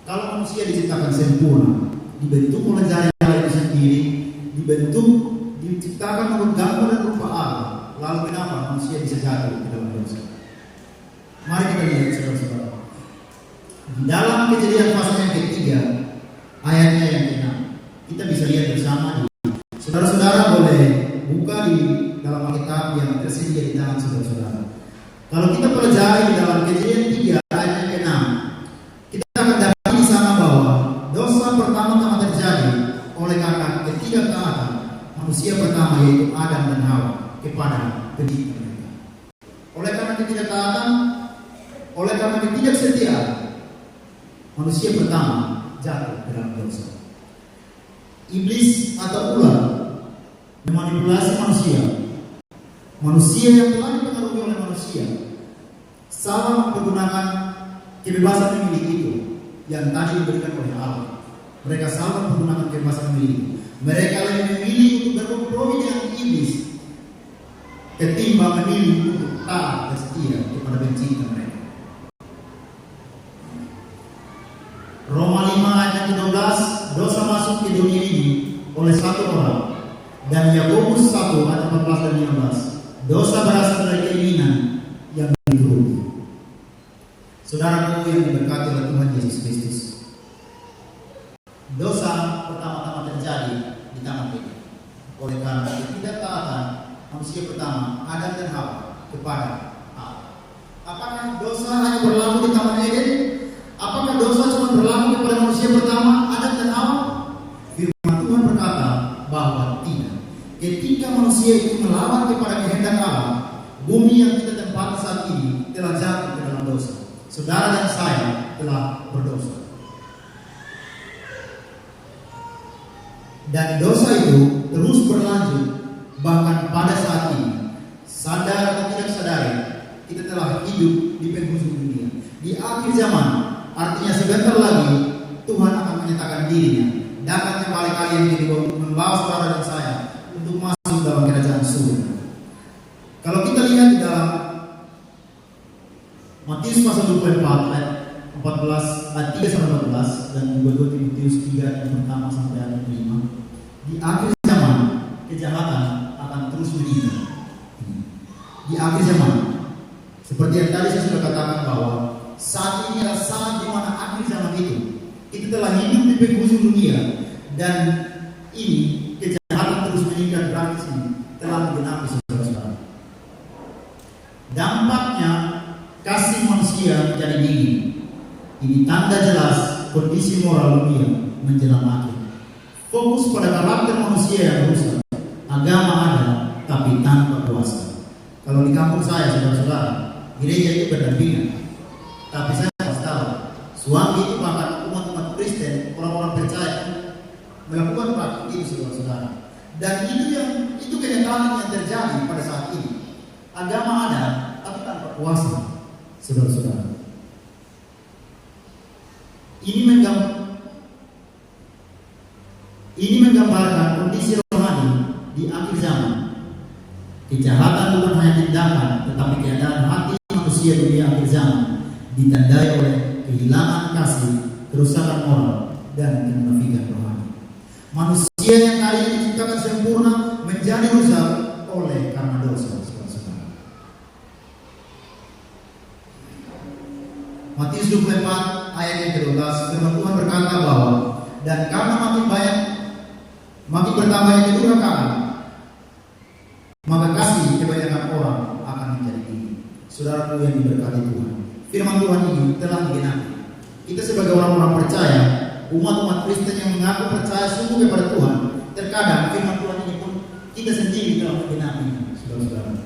[SPEAKER 6] kalau manusia diciptakan sempurna, dibentuk oleh jari Allah itu sendiri, diciptakan menurut gambar dan rupa Allah, lalu kenapa manusia bisa jatuh ke dalam dosa? Mari kita lihat saudara-saudara. Di dalam Kejadian pasal yang ketiga, ayatnya yang ke-6, kita bisa lihat bersama. Saudara-saudara boleh buka di dalam Alkitab yang tersedia di tangan saudara-saudara. Kalau kita pelajari di dalam Kejadian 3 ayat yang ke-6, kita akan dapat di sana bahwa dosa pertama-tama terjadi oleh karena ketidaktaatan manusia pertama, yaitu Adam dan Hawa, kepada pencipta mereka. Oleh karena ketidaktaatan, oleh karena ketidaksetiaan, manusia pertama jatuh dalam dosa. Iblis atau ular memanipulasi manusia. Manusia yang telah dipengaruhi oleh manusia salah mempergunakan kebebasan memilih itu yang tadi diberikan oleh Allah. Mereka salah menggunakan kebebasan memilih. Mereka lebih memilih untuk berkompromi dengan iblis ketimbang memilih untuk taat dan setia kepada pencipta mereka. Roma 5 ayat 12, dosa masuk ke dunia ini oleh satu orang, dan Yakobus 1 ayat 14 dan 15, dosa berasal dari keinginan yang dituruti. Saudaraku yang diberkati oleh Tuhan Yesus Kristus, dosa pertama-tama terjadi di tangan kita oleh karena ketidaktaatan manusia pertama, Adam dan Hawa, kepada Allah. Apakah dosa hanya berlaku di Taman Eden? Apakah dosa cuma berlaku kepada manusia pertama, Adam dan Hawa? Firman Tuhan berkata bahwa tidak. Ketika manusia itu melawan kepada kehendak Allah, bumi yang kita tempati saat ini telah jatuh ke dalam dosa. Saudara dan saya telah berdosa. Dan dosa itu terus berlanjut bahkan pada saat ini. Sadar atau tidak sadari, kita telah hidup di penghujung dunia. Di akhir zaman, artinya sebentar lagi Tuhan akan menyatakan dirinya dan akan kembali kalian membawa saudara dan saya untuk masuk dalam kerajaan surga. Kalau kita lihat di dalam Matius pasal 24 ayat 14 ayat 3 sampai 14 dan juga 2 Timotius 3 ayat pertama sampai ayat 5. Di akhir zaman kejahatan akan terus meningkat. Di akhir zaman, seperti yang tadi saya sudah katakan bahwa saat ini adalah saat di mana akhir zaman itu kita telah hidup di penghujung dunia, dan ini kejahatan terus meningkat drastis ini telah menggenapi saudara-saudara. Dampaknya kasih manusia menjadi dingin. Ini tanda jelas kondisi moral dunia menjelang akhir. Fokus pada karakter manusia yang rusak. Agama ada, tapi tanpa kuasa. Kalau di kampung saya, saudara-saudara, gereja itu berdampingan. Tapi saya harus tahu, suami itu bahkan umat-umat Kristen, orang-orang percaya melakukan praktik itu, saudara-saudara. Dan itu kenyataan yang terjadi pada saat ini. Agama ada, tapi tanpa kuasa, saudara-saudara. Ini menggambarkan kondisi rohani di akhir zaman. Kejahatan bukan hanya tindakan, tetapi keadaan hati manusia di akhir zaman ditandai oleh kehilangan kasih, kerusakan moral, dan kemunafikan rohani. Manusia yang kali ini diciptakan sempurna menjadi rusak oleh karena dosa. Matius 24 ayat yang ke-12, firman Tuhan berkata bahwa dan karena makin bertambahnya kedurhakaan, maka kasih kebanyakan orang akan menjadi tinggi. Saudaraku yang diberkati Tuhan, firman Tuhan ini telah digenapi. Kita sebagai orang-orang percaya, umat-umat Kristen yang mengaku percaya sungguh kepada Tuhan, terkadang firman Tuhan ini pun kita sendiri telah menggenapi, saudara-saudara.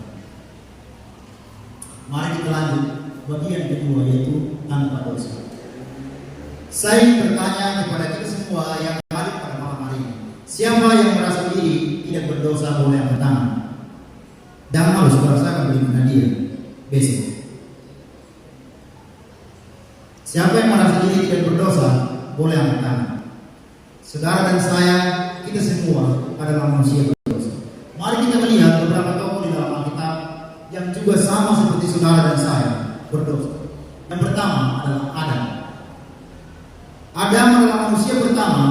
[SPEAKER 6] Mari kita lanjut bagian kedua, yaitu tanpa dosa. Saya bertanya kepada kita semua yang hadir pada malam hari ini, siapa yang merasa diri tidak berdosa boleh angkat tangan? Dan kalau saudara saya akan berikan hadiah besok. Siapa yang merasa diri tidak berdosa boleh angkat tangan. Saudara dan saya, kita semua adalah manusia berdosa. Mari kita melihat
[SPEAKER 5] sama seperti saudara dan saya berdosa. Yang pertama adalah Adam. Adam adalah manusia pertama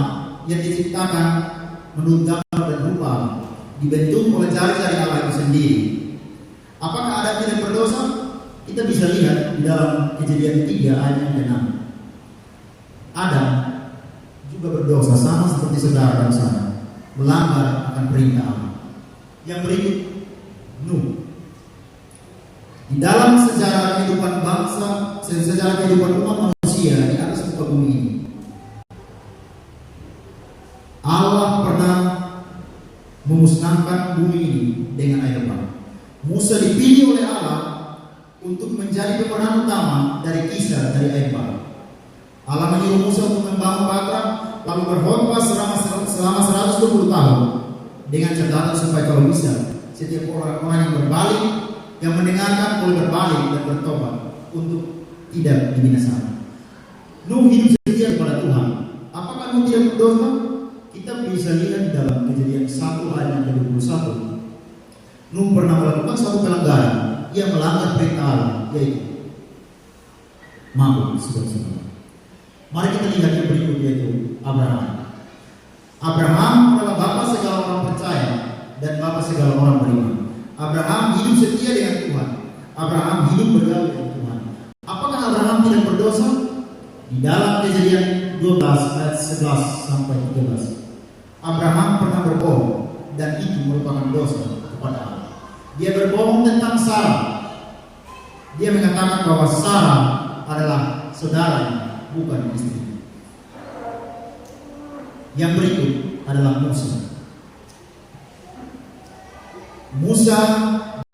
[SPEAKER 5] yang diciptakan menurut gambar dan rupa, dibentuk oleh jari-jari Allah itu sendiri. Apakah Adam tidak berdosa? Kita bisa lihat di dalam Kejadian 3 ayat yang ke-6. Adam juga berdosa sama seperti saudara dan saya, melanggar akan perintah Allah. Yang berikut, Nuh. Di dalam sejarah kehidupan bangsa, sejarah kehidupan umat manusia di atas muka bumi ini, Allah pernah memusnahkan bumi ini dengan air bah. Musa dipilih oleh Allah untuk menjadi pemeran utama dari kisah dari air bah. Allah menyuruh Musa untuk membangun batra, lalu berkhotbah selama 120 tahun dengan catatan supaya kalau bisa setiap orang yang berbalik, yang mendengarkan boleh berbalik dan bertobat untuk tidak dibinasakan. Nuh hidup setia kepada Tuhan. Apakah Nuh tidak berdosa? Kita bisa lihat dalam Kejadian 1 ayat yang ke-21. Nuh pernah melakukan suatu pelanggaran. Ia melanggar perintah Allah, yaitu mabuk, saudara-saudara. Mari kita lihat yang berikut, yaitu Abraham. Abraham adalah bapa segala orang percaya dan bapa segala orang beriman. Abraham hidup setia dengan Tuhan. Abraham hidup bergaul dengan Tuhan. Apakah Abraham tidak berdosa? Di dalam Kejadian 12 ayat 11 sampai 13. Abraham pernah berbohong dan itu merupakan dosa kepada Allah. Dia berbohong tentang Sarah. Dia mengatakan bahwa Sarah adalah saudaranya, bukan istri. Yang berikut adalah Musa. Musa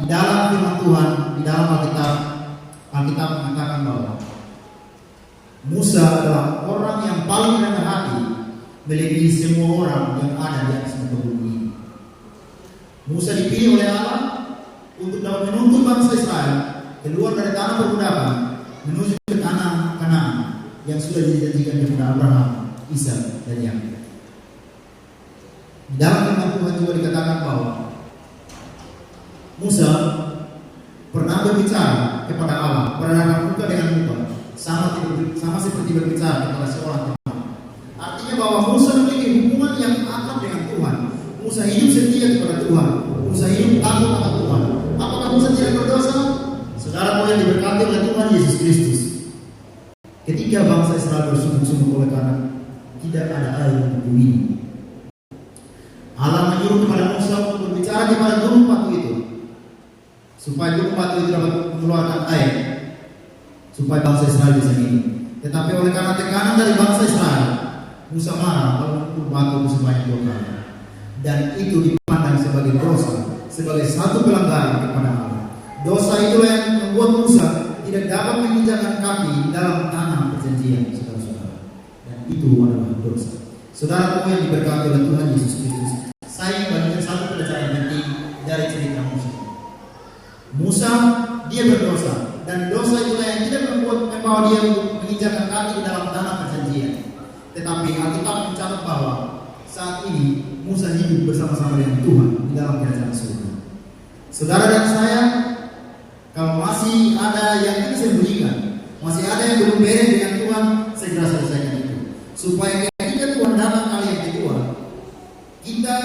[SPEAKER 5] di dalam firman Tuhan, di dalam Alkitab mengatakan bahwa Musa adalah orang yang paling rendah hati melebihi semua orang yang ada di atas muka bumi ini. Musa dipilih oleh Allah untuk dapat menuntun bangsa Israel keluar dari tanah perbudakan menuju ke tanah Kanaan yang sudah dijanjikan kepada Abraham, Ishak, dan Yakub. Di dalam firman Tuhan juga dikatakan bahwa Musa pernah berbicara kepada Allah, berhadapan muka dengan muka, sama seperti berbicara kepada seorang teman. Artinya bahwa Musa memiliki hubungan yang akrab dengan Tuhan. Musa hidup setia kepada Tuhan. Musa hidup takut akan Tuhan. Apakah Musa tidak berdosa? Saudara yang diberkati oleh Tuhan Yesus Kristus. Ketika bangsa Israel bersungguh-sungguh oleh karena tidak ada air di bumi ini, Allah menyuruh kepada Musa untuk berbicara kepada gunung batu itu, supaya gunung batu itu dapat mengeluarkan air, supaya bangsa Israel bisa minum. Tetapi oleh karena tekanan dari bangsa Israel, Musa marah lalu memukul batu itu sebanyak 2 kali. Dan itu dipandang sebagai dosa, sebagai satu pelanggaran kepada Allah. Dosa itulah yang membuat Musa tidak dapat menginjakkan kaki dalam tanah perjanjian, saudara-saudara. Dan itu adalah dosa. Saudara yang diberkati oleh Tuhan Yesus Kristus, saya membagikan satu pelajaran penting dari cerita Musa. Musa dia berdosa, dan dosa itulah yang tidak membawa dia menginjakkan kaki di dalam tanah perjanjian. Tetapi Alkitab mencatat bahwa saat ini Musa hidup bersama-sama dengan Tuhan di dalam kerajaan surga. Saudara dan saya, kalau masih ada yang ingin disembunyikan, masih ada yang belum beres dengan Tuhan, segera selesaikan itu. Supaya ketika Tuhan datang kali yang kedua, kita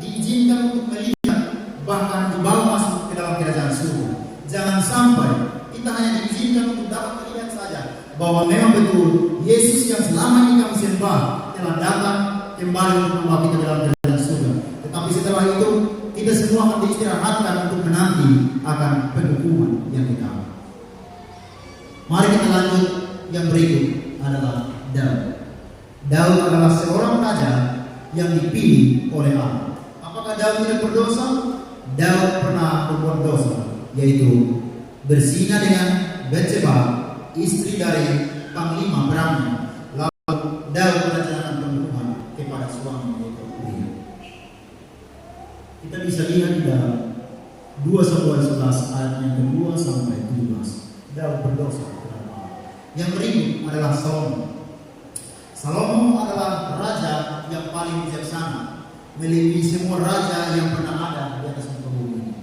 [SPEAKER 5] diizinkan untuk melihat, bahkan dibawa masuk ke dalam kerajaan surga. Jangan sampai kita hanya diizinkan untuk dapat melihat saja bahwa memang betul Yesus yang selama ini kami sembah telah datang kembali untuk membawa kita dalam kerajaan surga. Tetapi setelah itu kita semua akan diistirahatkan untuk menanti akan penghukuman yang kita. Mari kita lanjut. Yang berikut adalah Daud. Daud adalah seorang raja yang dipilih oleh Allah. Apakah Daud tidak berdosa? Daud pernah berbuat dosa, yaitu berzina dengan Batseba, istri dari panglima perangnya. Lalu Daud merencanakan pembunuhan kepada suaminya, yaitu Uria. Kita bisa lihat di dalam 2 Samuel 11 ayat yang ke-2 sampai 17. Daud berdosa kepada Allah. Yang berikut adalah Salomo. Salomo adalah raja yang paling bijaksana, melebihi semua raja yang pernah ada di atas muka bumi ini.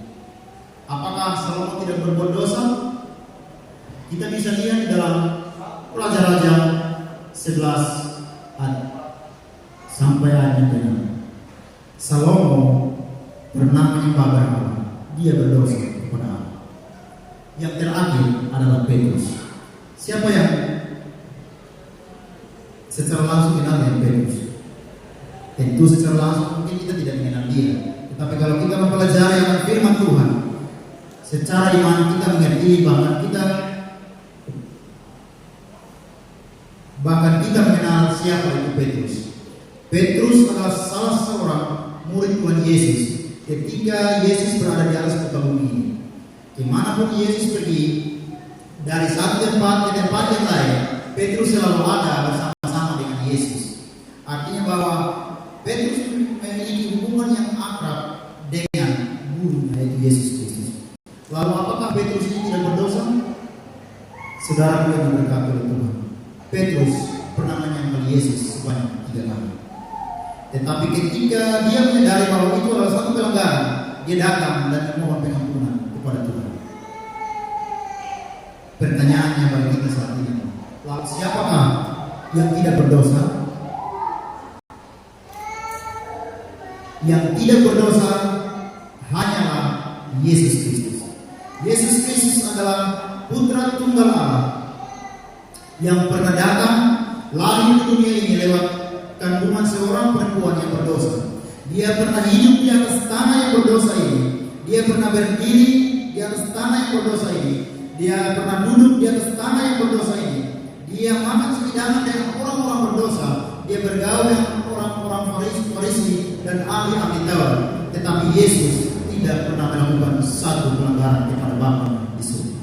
[SPEAKER 6] Apakah Salomo tidak berbuat dosa? Kita bisa lihat di dalam Raja-Raja 11 ayat sampai ayat 6. Salomo pernah menyembah berhala. Dia berdosa kepada Allah. Yang terakhir adalah Petrus. Siapa yang secara langsung kenal dengan Petrus? Tentu secara langsung mungkin kita tidak mengenal dia. Tetapi kalau kita mempelajari akan firman Tuhan, secara iman kita mengerti bahkan kita mengenal siapa itu Petrus. Petrus adalah salah seorang murid Tuhan Yesus ketika Yesus berada di atas muka bumi ini. Kemanapun Yesus pergi, dari satu tempat ke tempat yang lain, Petrus selalu ada bersama-sama dengan Yesus. Artinya bahwa Petrus memiliki hubungan yang akrab dengan guru, yaitu Yesus Kristus. Lalu apakah Petrus ini tidak berdosa? Saudara yang diberkati oleh Tuhan, Petrus pernah menyangkal Yesus sebanyak 3 kali. Tetapi ketika dia menyadari bahwa itu adalah satu pelanggaran, dia datang dan memohon pengampunan kepada Tuhan. Pertanyaannya bagi kita saat ini, lalu siapakah yang tidak berdosa? Yang tidak berdosa hanyalah Yesus Kristus. Yesus Kristus adalah Putra Tunggal Allah yang pernah datang lahir di dunia ini lewat kandungan seorang perempuan yang berdosa. Dia pernah hidup di atas tanah yang berdosa ini. Dia pernah berdiri di atas tanah yang berdosa ini. Dia pernah duduk di atas tanah yang berdosa ini. Dia makan sehidangan dengan orang-orang berdosa. Dia bergaul dengan orang-orang Farisi dan ahli-ahli Taurat. Tetapi Yesus tidak pernah melakukan satu pelanggaran kepada Bapa di surga.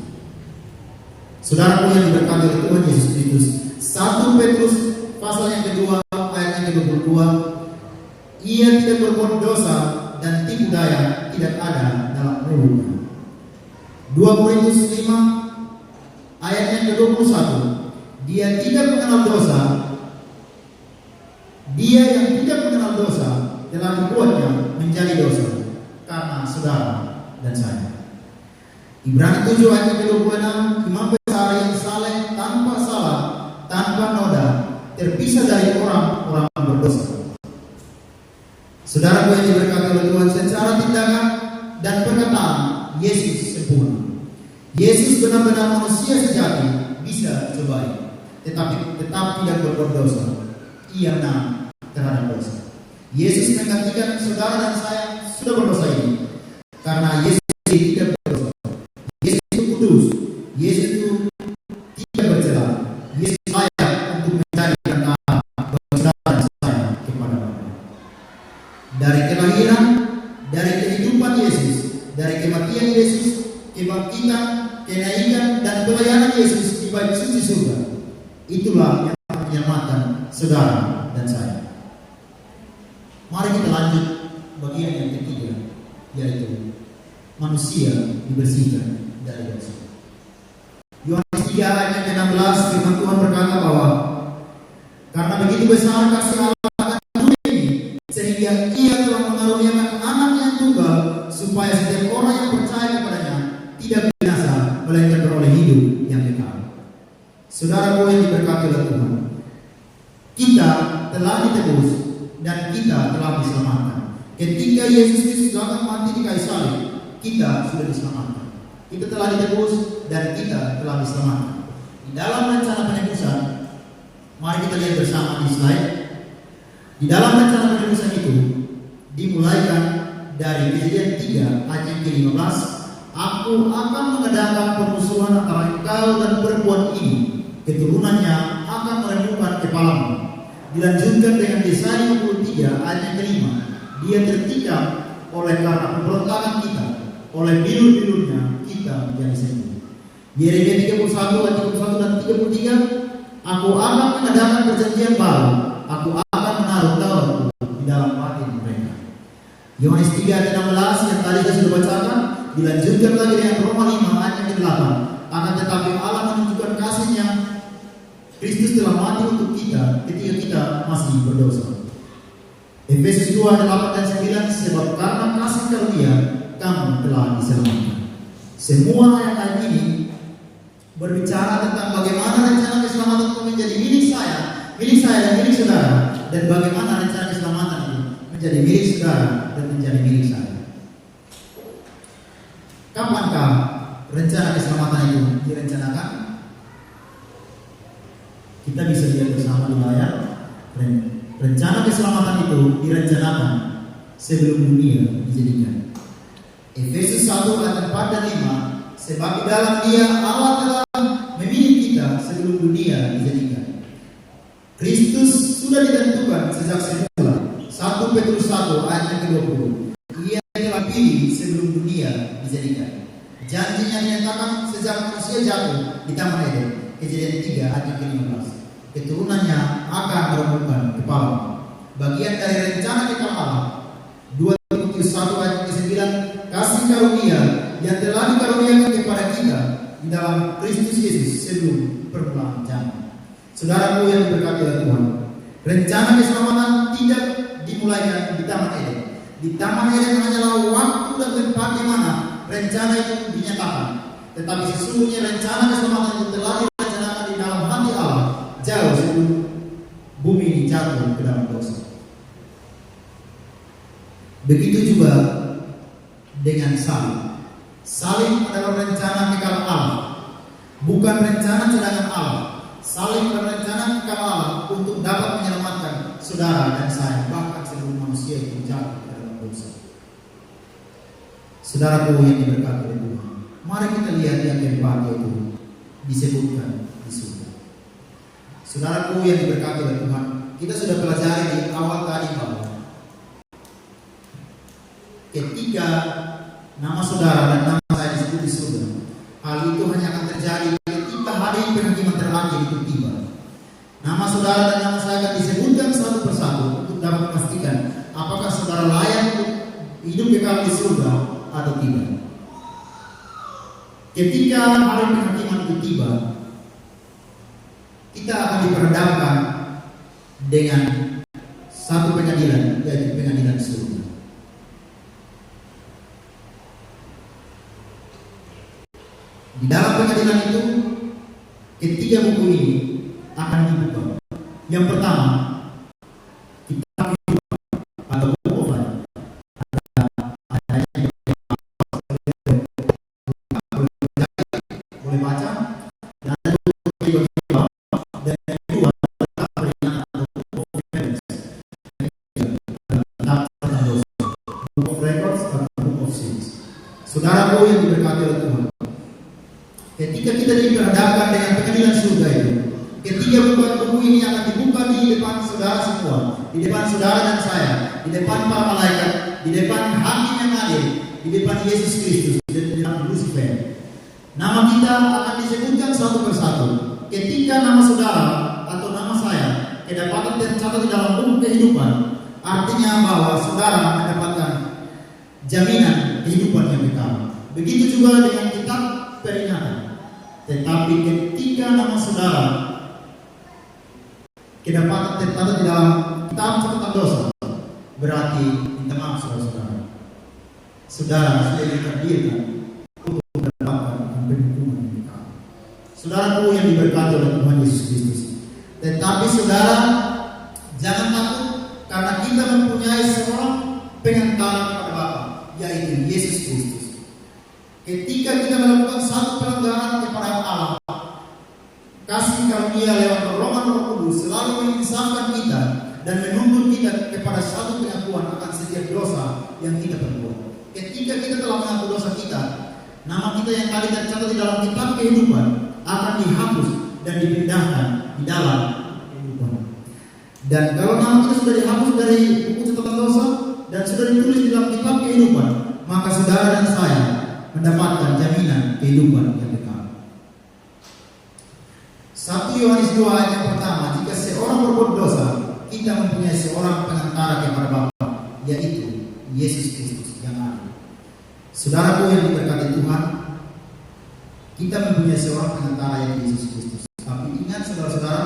[SPEAKER 6] Saudaraku yang diberkati oleh Tuhan Yesus Kristus, 1 Petrus pasal yang kedua ayat yang ke-22, ia tidak berbuat dosa dan tipu daya tidak ada dalam mulutnya. 2 Korintus 5 ayat yang ke-21, dia tidak mengenal dosa. Dia yang tidak mengenal dosa telah membuatnya menjadi dosa karena saudara dan saya. Ibrani 7 ayat yang ke-26, imam besar yang saleh tanpa salah, tanpa noda, terpisah dari orang-orang berdosa. Saudara yang diberkati oleh Tuhan, secara tindakan dan perkataan Yesus sempurna. Yesus benar-benar manusia sejati, bisa cobai, tetapi tetap tidak berbuat dosa. Ia menang terhadap dosa. Yesus menggantikan saudara dan saya sudah berdosa ini, karena Yesus tidak berdosa. Yesus itu kudus. Yesus itu tidak bercela. Yesus layak untuk menjadi anak saudara dan saya kepada Bapa. Dari kelahiran, dari kehidupan Yesus, dari kematian Yesus, kebangkitan, kenaikan dan pelayanan Yesus di bait suci surga, itulah yang menyelamatkan saudara dan saya. Mari kita lanjut bagian yang ketiga, yaitu manusia dibersihkan dari dosa. Yohanes 3 ayat yang ke-16, firman Tuhan berkata bahwa karena begitu besar kasih Allah akan dunia ini, sehingga Ia telah mengaruniakan anak yang tunggal, supaya setiap orang yang percaya kepadanya tidak binasa, melainkan beroleh hidup yang kekal. Saudara yang diberkati oleh Tuhan, kita telah ditebus dan kita telah diselamatkan. Ketika Yesus Kristus datang mati di kayu salib, kita sudah diselamatkan. Kita telah ditebus dan kita telah diselamatkan. Di dalam rencana penebusan, mari kita lihat bersama di slide. Di dalam rencana penebusan itu dimulaikan dari Kejadian 3 ayat yang ke-15. Aku akan mengadakan permusuhan antara engkau dan perempuan ini, keturunannya akan meremukkan kepalamu. Dilanjutkan dengan Yesaya 53 ayat yang ke-5. Dia tertikam oleh karena pemberontakan kita, oleh bilur-bilurnya kita menjadi sembuh. Yeremia 31 ayat 31 dan 33. Aku akan mengadakan perjanjian baru, aku akan menaruh Taurat di dalam hati mereka. Yohanes 3 ayat 16 yang tadi saya sudah bacakan, dilanjutkan lagi dengan Roma 5 ayat yang ke-8. Akan tetapi Allah menunjukkan kasih-Nya, Kristus telah mati untuk kita ketika kita masih berdosa. Efesus 2 ayat 8 dan 9, sebab karena kasih karunia kamu telah diselamatkan. Semua ayat ini berbicara tentang bagaimana rencana keselamatan itu menjadi milik saya dan milik saudara, dan bagaimana rencana keselamatan itu menjadi milik saudara dan menjadi milik saya. Kapankah rencana keselamatan itu direncanakan? Kita bisa lihat bersama di layar. Rencana keselamatan itu direncanakan sebelum dunia dijadikan. Efesus 1 ayat 4 dan 5, sebab di dalam Dia Allah telah memilih kita sebelum dunia dijadikan. Kristus sudah ditentukan sejak semula. 1 Petrus 1 ayat yang ke-20. Ia telah pilih sebelum dunia dijadikan. Janjinya dinyatakan sejak manusia jatuh di Taman Eden. Kejadian 3 ayat yang ke-15. Keturunannya akan meremukkan kepala. Bagian dari rencana kekal Allah. 2 Timotius 1 ayat ke-9, kasih karunia yang telah dikaruniakan kepada kita di dalam Kristus Yesus sebelum permulaan zaman. Saudaraku yang diberkati oleh Tuhan, rencana keselamatan tidak dimulaikan di Taman Eden. Di Taman Eden hanyalah waktu dan tempat di mana rencana itu dinyatakan. Tetapi sesungguhnya rencana keselamatan itu telah direncanakan di dalam hati Allah jauh sebelum bumi ini jatuh ke dalam dosa. Begitu juga dengan salib. Salib adalah rencana kekal Allah, bukan rencana cadangan Allah. Salib adalah rencana kekal Allah untuk dapat menyelamatkan saudara dan saya, bahkan sebelum manusia itu jatuh ke dalam dosa. Saudaraku yang diberkati oleh Tuhan, mari kita lihat yang keempat, yaitu disebutkan di surga. Saudaraku yang diberkati oleh Tuhan, kita sudah pelajari di awal tadi bahwa ketika nama saudara dan nama saya disebut di surga, hal itu hanya akan terjadi ketika hari penghakiman terakhir itu tiba. Nama saudara dan nama saya akan disebutkan satu persatu untuk dapat memastikan apakah saudara layak untuk hidup kekal di surga atau tidak. Ketika hari penghakiman itu tiba, kita akan diperhadapkan dengan satu pengadilan, yaitu pengadilan surga. Di dalam pengadilan itu, ketiga buku ini akan dibuka. Yang pertama, kitab kehidupan atau buku of life. Boleh baca. Dan ada buku kehidupan dan yang kedua adalah peringatan atau buku of records. Book of records atau book of sins. Saudaraku yang diberkati oleh Tuhan, ketika kita diperhadapkan dengan pengadilan surga itu, ketiga buku ini akan dibuka di depan saudara semua, di depan saudara dan saya, di depan para malaikat, di depan hakim yang adil, di depan Yesus Kristus, dan di depan Lucifer. Nama kita akan disebutkan satu persatu. Ketika nama saudara atau nama saya kedapatan tercatat di dalam buku kehidupan, artinya bahwa saudara mendapatkan jaminan kehidupan yang kekal. Begitu juga dengan kitab peringatan. Tetapi ketika nama saudara kedapatan tercatat di dalam kitab catatan dosa, berarti minta maaf saudara-saudara, saudara sudah ditakdirkan untuk mendapatkan hukuman yang kekal. Saudaraku yang diberkati oleh Tuhan Yesus Kristus, tetapi saudara jangan takut, karena kita mempunyai seorang pengantara kepada Bapa, yaitu Yesus Kristus. Ketika kita melakukan satu pelanggaran kepada Allah, kasih karunia lewat dorongan Roh Kudus selalu menginsafkan kita dan menuntun kita kepada satu pengakuan akan setiap dosa yang kita perbuat. Ketika kita telah mengaku dosa kita, nama kita yang tadi tercatat di dalam kitab kehidupan akan dihapus dan dipindahkan di dalam kehidupan. Dan kalau nama kita sudah dihapus dari buku catatan dosa dan sudah ditulis di dalam kitab kehidupan, maka saudara dan saya mendapatkan jaminan kehidupan yang kekal. 1 Yohanes 2 ayat yang pertama, jika seorang berbuat dosa, kita mempunyai seorang pengantara kepada Bapa, yaitu Yesus Kristus yang adil. Saudaraku yang diberkati Tuhan, kita mempunyai seorang pengantara, yaitu Yesus Kristus. Tapi ingat saudara-saudara,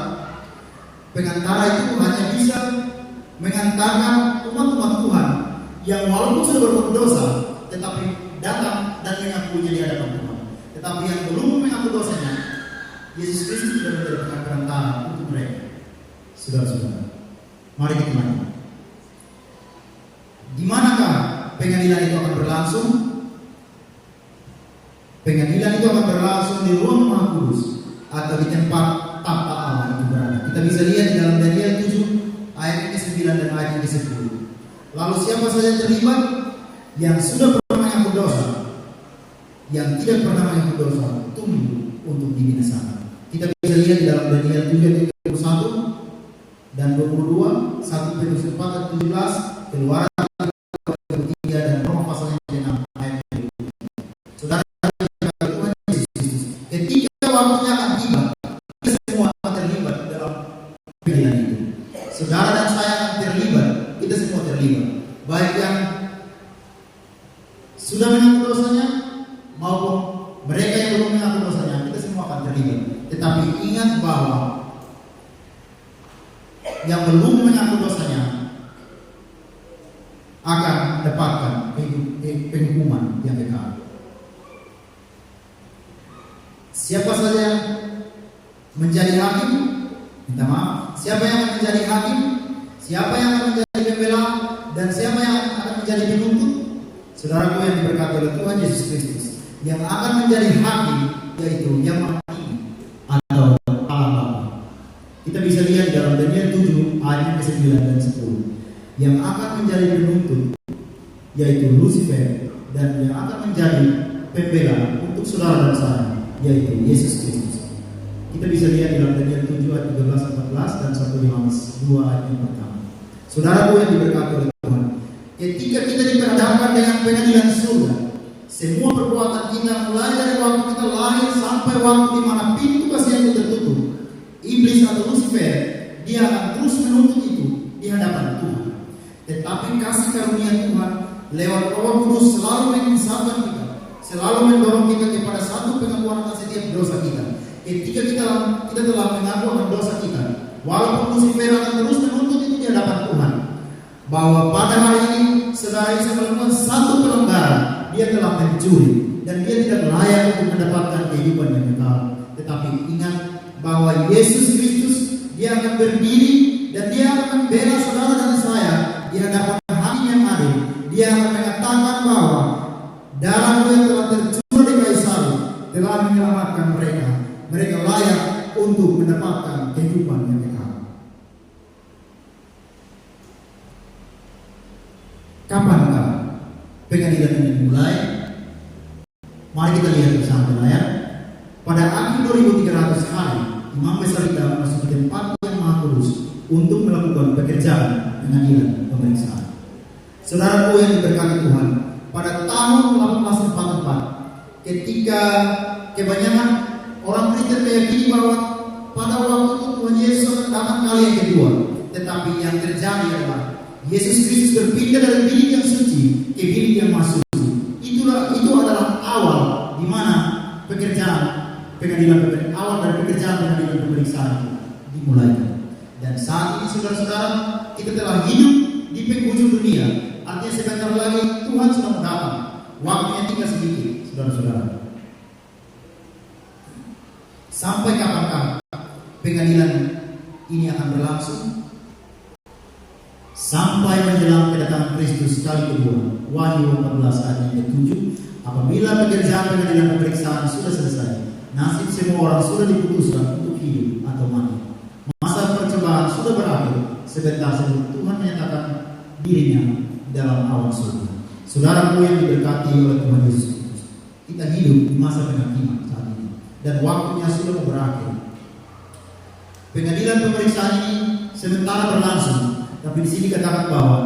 [SPEAKER 6] pengantara itu hanya bisa mengantarkan umat-umat Tuhan yang walaupun sudah berbuat dosa, tetapi datang dan dan mengakuinya di hadapan Tuhan. Tetapi yang belum mengaku dosanya, Yesus Kristus sudah menjadi perantara untuk mereka. Saudara-saudara, mari kita mari. Di manakah pengadilan itu akan berlangsung? Pengadilan itu akan berlangsung di ruang Maha Kudus atau di tempat tahta Allah itu berada. Kita bisa lihat di dalam Daniel 7 ayat ke-9 dan ayat ke-10. Lalu siapa saja yang terlibat yang sudah pernah mengaku dosa, yang tidak pernah mengaku dosa, tunggu untuk dibinasakan. Kita bisa lihat di dalam Daniel 7 ayat 21 dan 22, 1 Petrus 4 ayat 17, Keluaran 3 dan Roma pasal yang 6 ayat 20. Saudara, Tuhan Yesus Kristus, ketika waktunya akan tiba, kita semua akan terlibat dalam pengadilan itu. Saudara dan saya akan terlibat, kita semua terlibat, baik yang sudah mengaku dosanya maupun mereka yang belum mengaku dosanya, kita semua akan terlibat. Tetapi ingat bahwa yang belum mengaku dosanya akan mendapatkan penghukuman yang kekal. Siapa saja yang menjadi hakim, minta maaf, siapa yang akan menjadi hakim, siapa yang akan menjadi pembela, dan siapa yang akan menjadi penuntut? Saudaraku yang diberkati oleh Tuhan Yesus Kristus, yang akan menjadi hakim yaitu yang Maha Tinggi atau Allah Bapa. Kita bisa lihat dalam Daniel 7 ayat ke-9 dan 10. Yang akan menjadi penuntut yaitu Lucifer, dan yang akan menjadi pembela untuk saudara dan saya yaitu Yesus Kristus. Kita bisa lihat dalam Daniel 7 ayat 13-14 dan 1 Yohanes 2 ayat yang pertama. Saudaraku yang diberkati oleh Tuhan, ketika kita diperhadapkan dengan pengadilan surga, semua perbuatan kita mulai dari waktu kita lahir sampai waktu di mana pintu kasih itu tertutup, iblis atau Lucifer dia akan terus menuntut itu di hadapan Tuhan. Tetapi kasih karunia Tuhan lewat Roh Kudus selalu menginsafkan kita, selalu mendorong kita kepada satu pengakuan atas setiap dosa kita. Ketika kita telah mengaku akan dosa kita, walaupun Lucifer akan terus menuntut itu di hadapan Tuhan, bahwa pada hari ini saudara bisa melakukan satu pelanggaran, dia telah mencuri dan dia tidak layak untuk mendapatkan kehidupan yang kekal. Tetapi ingat bahwa Yesus Kristus dia akan berdiri dan dia akan membela saudara dan saya di hadapan hakim yang adil. Dia akan mengatakan bahwa darah yang telah tercurah di kayu salib telah menyelamatkan mereka. Mereka layak untuk mendapatkan kehidupan yang kekal. Kapankah pengadilan ini dimulai? Mari kita lihat bersama layar. Pada akhir 2300 hari, Imam Besar kita masuk ke tempat yang Maha Kudus untuk melakukan pekerjaan pengadilan pemeriksaan. Saudaraku yang diberkati Tuhan, pada tahun 1844, ketika kebanyakan orang Kristen meyakini bahwa pada waktu itu Tuhan Yesus akan datang kali yang kedua, tetapi yang terjadi adalah Yesus Kristus berpindah dari bilik yang suci ke bilik yang maha suci. Itu adalah awal di mana awal dari pekerjaan pengadilan pemeriksaan dimulai. Dan saat ini saudara-saudara, kita telah hidup di penghujung dunia. Artinya sebentar lagi Tuhan sudah datang. Waktunya tinggal sedikit, saudara-saudara. Sampai kapankah pengadilan ini akan berlangsung? Sampai menjelang kedatangan Kristus kali kedua. Wahyu 14 ayat yang ke-7. Apabila pekerjaan pengadilan pemeriksaan sudah selesai, nasib semua orang sudah diputuskan untuk hidup atau mati. Masa percobaan sudah berakhir. Sebentar sebelum Tuhan menyatakan dirinya dalam awan surga. Saudaraku yang diberkati oleh Tuhan Yesus Kristus, kita hidup di masa penghakiman saat ini dan waktunya sudah berakhir. Pengadilan pemeriksaan ini sementara berlangsung, tapi di sini katakan bahwa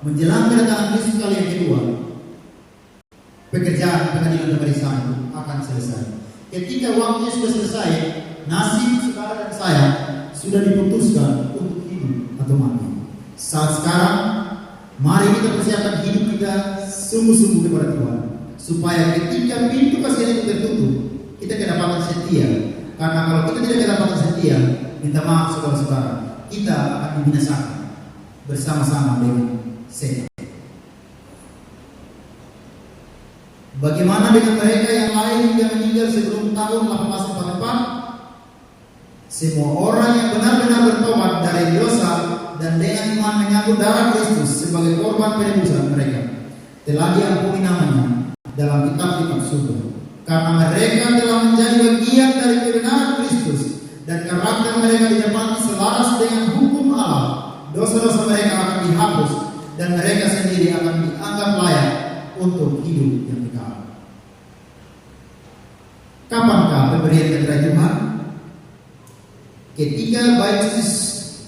[SPEAKER 6] menjelang kedatangan Kristus kali yang kedua, pekerjaan pengadilan pemeriksaan itu akan selesai. Ketika waktunya sudah selesai, nasib saudara dan saya sudah diputuskan untuk hidup atau mati. Saat sekarang, mari kita persiapkan hidup kita sungguh-sungguh kepada Tuhan, supaya ketika pintu kasih itu tertutup, kita kedapatan setia. Karena kalau kita tidak kedapatan setia, minta maaf saudara-saudara, kita akan dibinasakan bersama-sama dengan setan. Bagaimana dengan mereka yang lain yang meninggal sebelum tahun 1844? Semua orang yang benar-benar bertobat dari dosa dan dengan iman menyambut darah Kristus sebagai korban penebusan mereka telah diampuni namanya dalam kitab-kitab surga. Karena mereka telah menjadi bagian dari kebenaran Kristus dan karakter mereka didapati selaras dengan hukum Allah, dosa-dosa mereka akan dihapus dan mereka sendiri akan dianggap layak untuk hidup yang kekal. Kapankah pemberian dari Tuhan? Ketika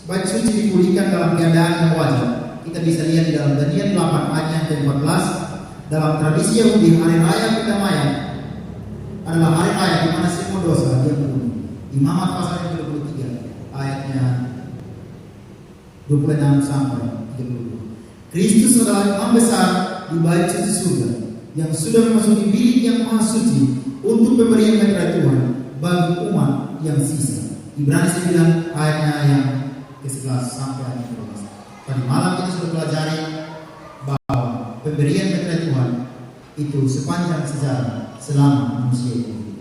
[SPEAKER 6] bait suci dipulihkan dalam keadaan yang wajar. Kita bisa lihat di dalam Daniel 8 ayat yang ke-14. Dalam tradisi Yahudi, hari raya kedamaian adalah hari raya di mana semua dosa dia menanggung. Imamat pasal yang ke-23 ayatnya 26 sampai 32. Kristus adalah imam besar di bait suci surga yang sudah memasuki bilik yang maha suci untuk pemberian berkat Tuhan bagi umat yang sisa. Ibrani 9 ayatnya yang ke-11 sampai ayat ke-12. Tadi malam kita sudah pelajari bahwa pemberian berkat Tuhan itu sepanjang sejarah selama manusia itu.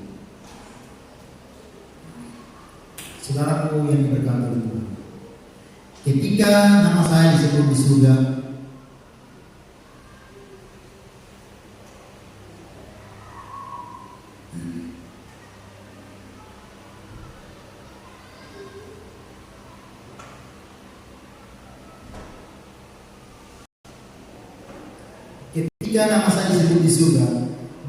[SPEAKER 6] Saudaraku yang diberkati oleh Tuhan, ketika nama saya disebut di surga, ketika nama saya disebut di surga,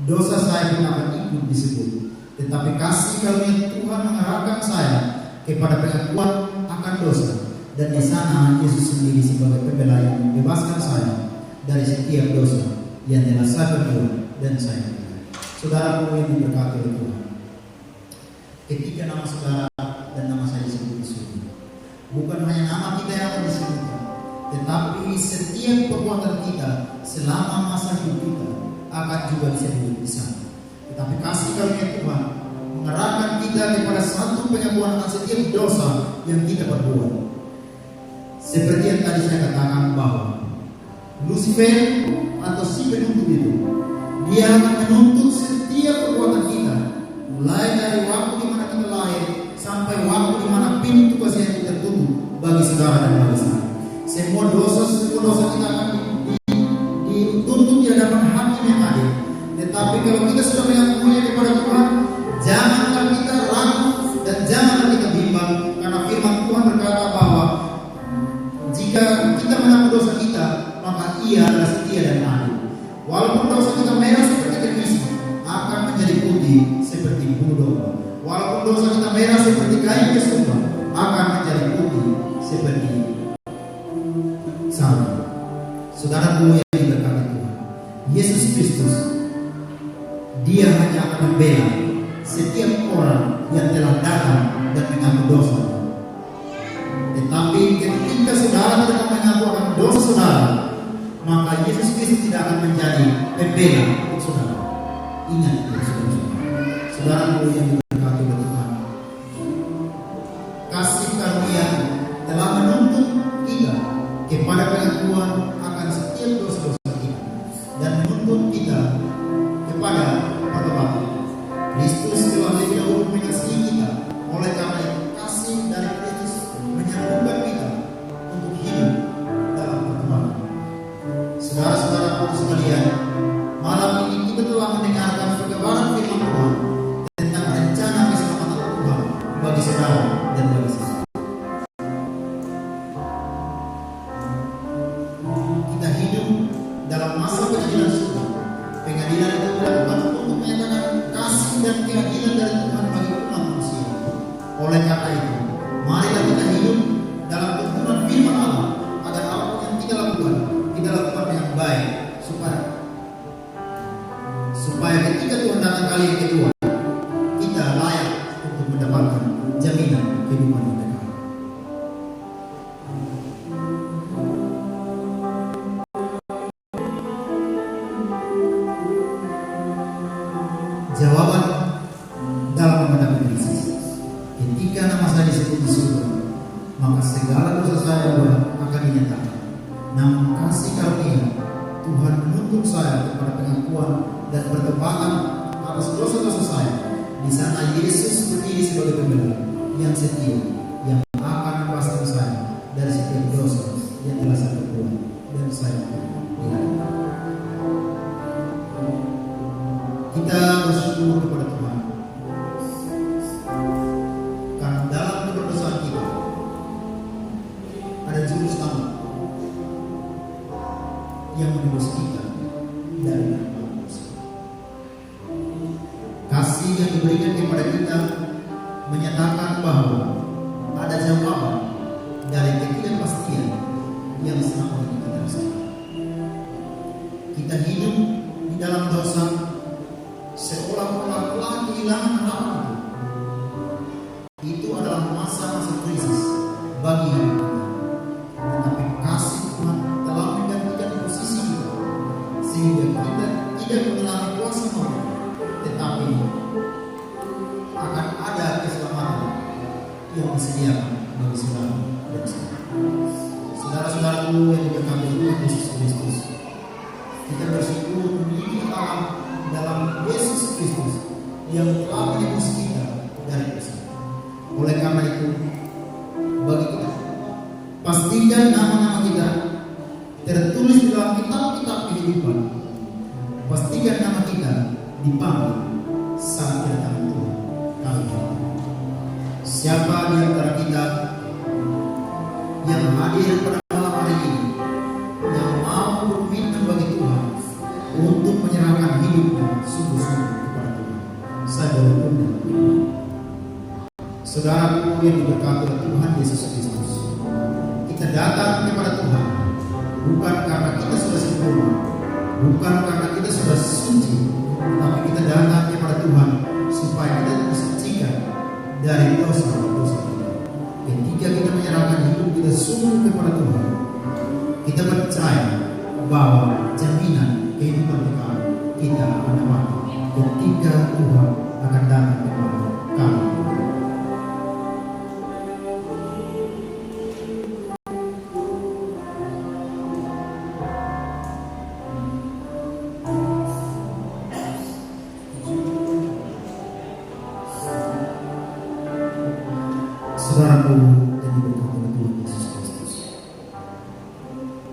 [SPEAKER 6] dosa saya pun akan ikut disebut. Tetapi kasih karunia Tuhan mengarahkan saya kepada pengakuan akan dosa, dan di sana Yesus sendiri sebagai pembela yang membebaskan saya dari setiap dosa yang telah saya perbuat dan saya lakukan. Saudaraku yang diberkati oleh Tuhan, ketika nama saudara dan nama saya disebut di surga, bukan hanya nama kita yang akan disebutkan, tetapi setiap perbuatan kita selama masa hidup kita akan juga disebut di sana. Tetapi kasih karunia Tuhan mengarahkan kita kepada satu pengakuan akan setiap dosa yang kita perbuat. Seperti yang tadi saya katakan bahwa Lucifer atau si penuntut itu, dia akan menuntut setiap perbuatan kita, mulai dari waktu di mana kita lahir sampai waktu di mana pintu kasih yang kita tutup bagi saudara dan bagi saya. Semua dosa kita akan dituntut di hadapan hakim yang adil. Tetapi kalau kita sudah mengakuinya kepada Tuhan, janganlah kita ragu dan janganlah kita bimbang, karena firman Tuhan berkata bahwa jika kita mengaku dosa kita, maka Ia adalah setia dan adil. Walaupun dosa kita merah seperti kermis, akan menjadi putih seperti bulu domba. Walaupun dosa kita merah seperti kain kesumba, akan menjadi putih seperti salju. Saudaraku yang diberkati Tuhan, Yesus Kristus, Dia hanya akan membela setiap orang yang telah datang dan mengaku dosa. Tetapi ketika saudara tidak mengaku akan dosa saudara, maka Yesus Kristus tidak akan menjadi pembela untuk saudara. Ingat itu, saudara-saudaraku yang diberkati oleh Tuhan, kasih karunia telah menuntut kita kepada pengakuan akan setiap dosa-dosa kita dan menuntut kita kepada pertobatan. Kristus telah lebih dahulu mengasihi kita. Oleh karena itu, kasih dari Kristus menyambutkan kita untuk hidup dalam pertobatan. Saudara-saudaraku sekalian, malam ini kita telah mendengarkan perkabaran firman Tuhan tentang rencana keselamatan Tuhan bagi saudara dan bagi saya. Kita hidup dalam masa pengadilan surga. Pengadilan itu dilakukan untuk menyatakan kasih dan keadilan dari Tuhan bagi umat manusia. Oleh karena itu, marilah kita hidup dalam tuntunan firman Allah agar apa yang kita lakukan dengan baik, supaya ketika Tuhan datang kali yang kedua, kita layak untuk mendapatkan jaminan kehidupan yang kekal. Jawaban dalam menghadapi krisis. Ketika nama saya disebut di surga, maka segala dosa saya akan dinyatakan. Namun kasih karunia Tuhan menuntut saya kepada pengakuan dan pertobatan atas dosa-dosa saya. Di sana Yesus berdiri sebagai pembela yang setia, yang akan membebaskan saya dari setiap dosa yang telah saya perbuat dan saya lakukan. Kita bersyukur kepada Tuhan karena dalam keberdosaan kita ada juru selamat yang menebus kita dari dosa. Kasih yang diberikan kepada kita menyatakan bahwa ada jawaban dari ketidakpastian yang selama ini kita rasakan. Kita hidup di dalam dosa seolah-olah telah kehilangan harapan. Itu adalah masa-masa krisis bagi hidup kita. Tetapi kasih Tuhan telah menggantikan posisi kita sehingga kita tidak mengalami kuasa maut, tetapi akan ada keselamatan yang disediakan bagi saudara dan saya. Saudara-saudaraku yang diberkati Tuhan Yesus Kristus, kita bersyukur memiliki Allah dalam Yesus Kristus yang telah menebus kita dari dosa. Oleh karena itu, bagi kita, pastikan nama-nama kita tertulis dalam kitab-kitab kehidupan. Pastikan nama kita dipanggil saat kedatangan Tuhan kali ini. Siapa di antara kita yang hadir pada malam hari ini yang mau berkomitmen bagi Tuhan untuk menyerahkan hidupnya sungguh-sungguh kepada Tuhan? Saya boleh undang saudaraku yang diberkati oleh Tuhan Yesus Kristus. Kita datang kepada Tuhan bukan karena kita sudah sempurna, bukan karena kita sudah suci, tapi kita datang kepada Tuhan supaya kita disucikan dari dosa-dosa kita. Ketika kita menyerahkan hidup kita sungguh kepada Tuhan, kita percaya bahwa jaminan kehidupan kita akan dapat ketika Tuhan akan datang kepada kami. Saudaraku yang diberkati oleh Tuhan Yesus Kristus,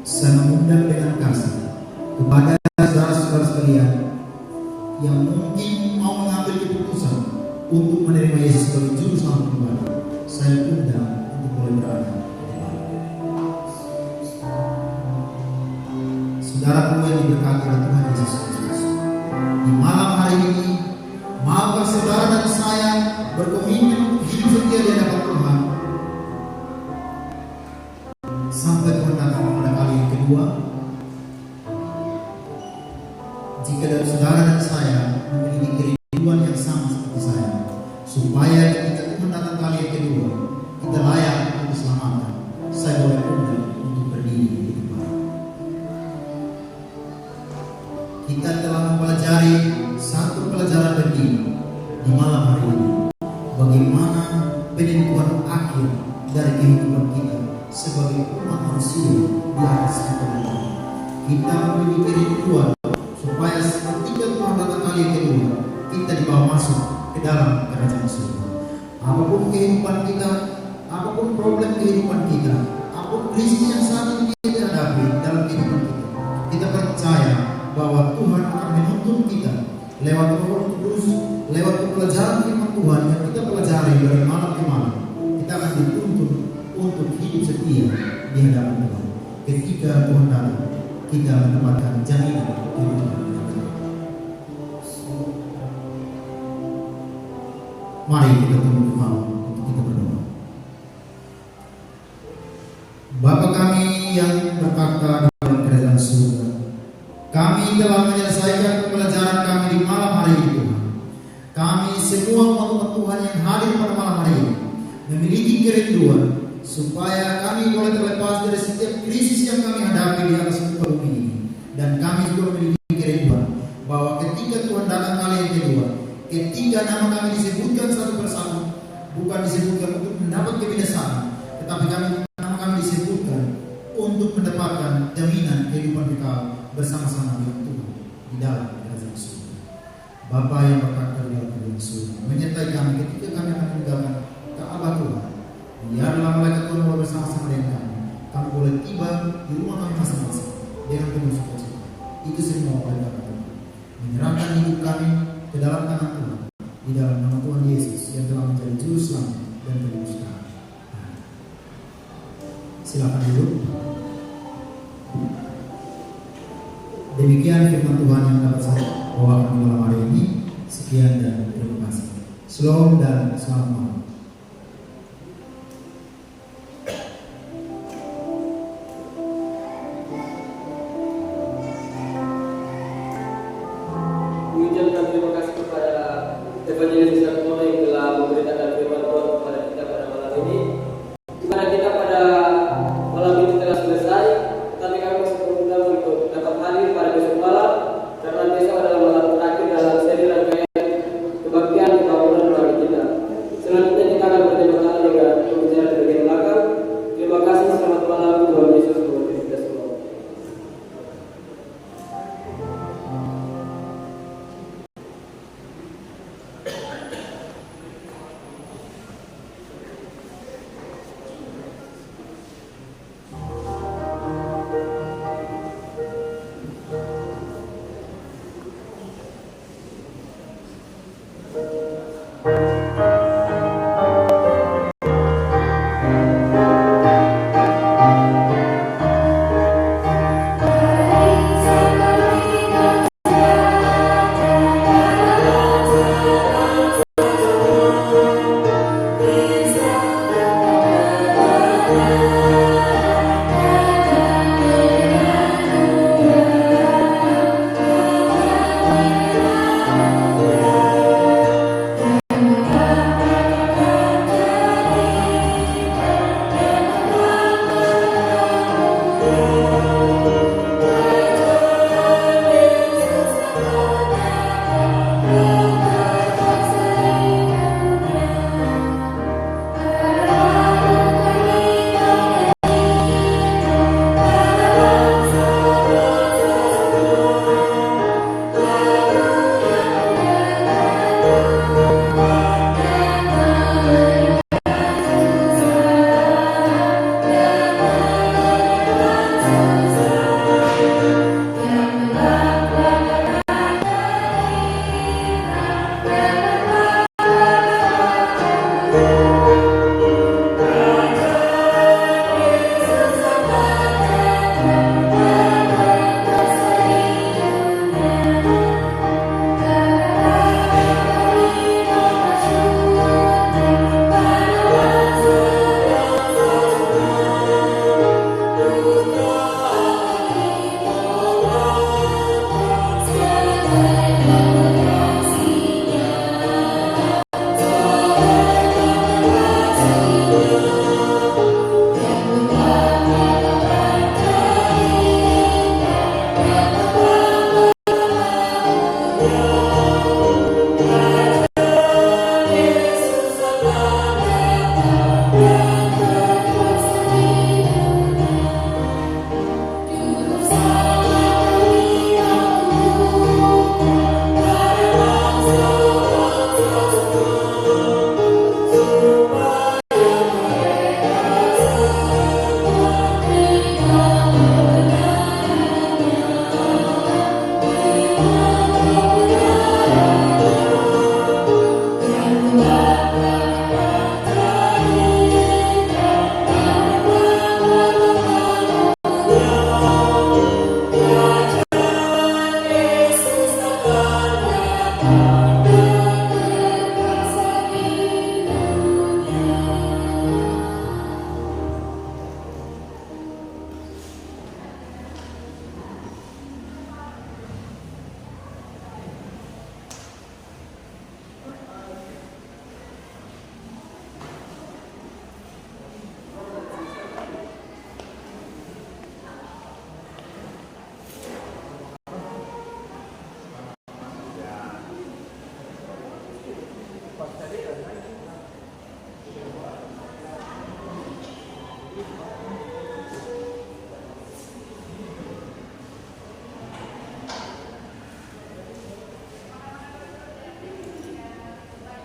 [SPEAKER 6] saya mengundang dengan kasih kepada saudara-saudara sekalian yang mungkin mau mengambil keputusan untuk menerima Yesus sebagai juru selamat pribadi. Saya undang untuk boleh berada. Saudaraku yang diberkati oleh Tuhan Yesus Kristus, di malam hari ini maukah saudara dan saya berkomitmen hidup setia di hadapan Tuhan sampai Tuhan datang pada kali yang kedua? Jika dari saudara dan saya memiliki kerinduan yang sama seperti saya, supaya ketika Tuhan datang kali yang kedua kita layak untuk diselamatkan, saya boleh undang untuk berdiri di depan. Kita telah mempelajari satu pelajaran penting di malam hari ini, bagaimana penentuan akhir dari kehidupan kita sebagai umat manusia di atas kita. Kita memiliki kerinduan supaya ketika Tuhan datang kali yang kedua, kita dibawa masuk ke dalam kerajaan surga. Apapun kehidupan kita, apapun problem kehidupan kita, apapun krisis yang saat ini kita hadapi dalam kehidupan kita percaya bahwa Tuhan akan menuntun kita lewat Roh Kudus, lewat pelajaran firman Tuhan yang kita pelajari dari malam ke malam. Kita akan dituntun untuk hidup setia di hadapan Tuhan. Ketika Tuhan datang, kita mendapatkan jaminan kehidupan. Mari kita tunduk malam untuk kita berdoa. Bapa kami yang berkata dalam kerajaan surga, kami telah menyelesaikan pembelajaran kami di malam hari ini Tuhan. Kami semua umat Tuhan yang hadir pada malam hari ini memiliki kerinduan supaya kami boleh terlepas dari setiap krisis yang kami hadapi di atas muka bumi ini. Dan kami juga memiliki kerinduan bahwa ketika Tuhan datang kali yang kedua, ketika nama kami disebutkan satu persatu, bukan disebutkan untuk mendapat kebiasaan, tetapi nama kami disebutkan untuk mendapatkan jaminan kehidupan kekal bersama-sama dengan Tuhan di dalam kerajaan surga. Bapa yang berkata di dalam surga, menyertai kami ketika kami akan meninggalkan Ka'bah Tuhan. Biarlah malaikat Tuhan boleh bersama-sama dengan kami. Kami boleh tiba di rumah kami masing-masing dengan penuh sukacita. Itu semua oleh kami Tuhan. Menyerahkan hidup kami ke dalam tangan Tuhan, di dalam nama Tuhan Yesus yang telah menjadi juru selamat dan penebus kami. Silakan duduk. Demikian firman Tuhan yang dapat saya bawakan malam hari ini. Sekian dan terima kasih. Shalom dan selamat malam.
[SPEAKER 1] Mengucapkan terima kasih kepada Evangelis Sartono yang telah memberitakan firman Tuhan kepada kita pada malam ini. Di mana kita pada malam ini telah selesai, tetapi kami masih mengundang untuk dapat hadir pada besok malam, karena besok adalah malam terakhir dalam seri rangkaian kebaktian kebangunan bagi kita. Selanjutnya kita akan berterima kasih dengan pembicara di bagian belakang. Terima kasih, selamat malam, Tuhan Yesus memberkati kita semua.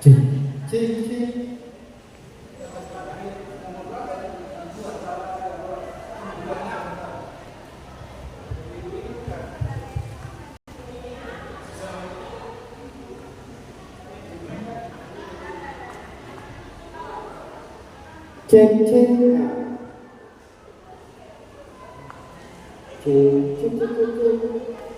[SPEAKER 5] Cek, cek, cek.
[SPEAKER 6] Cek, cek. Cek, cek, cek, cek.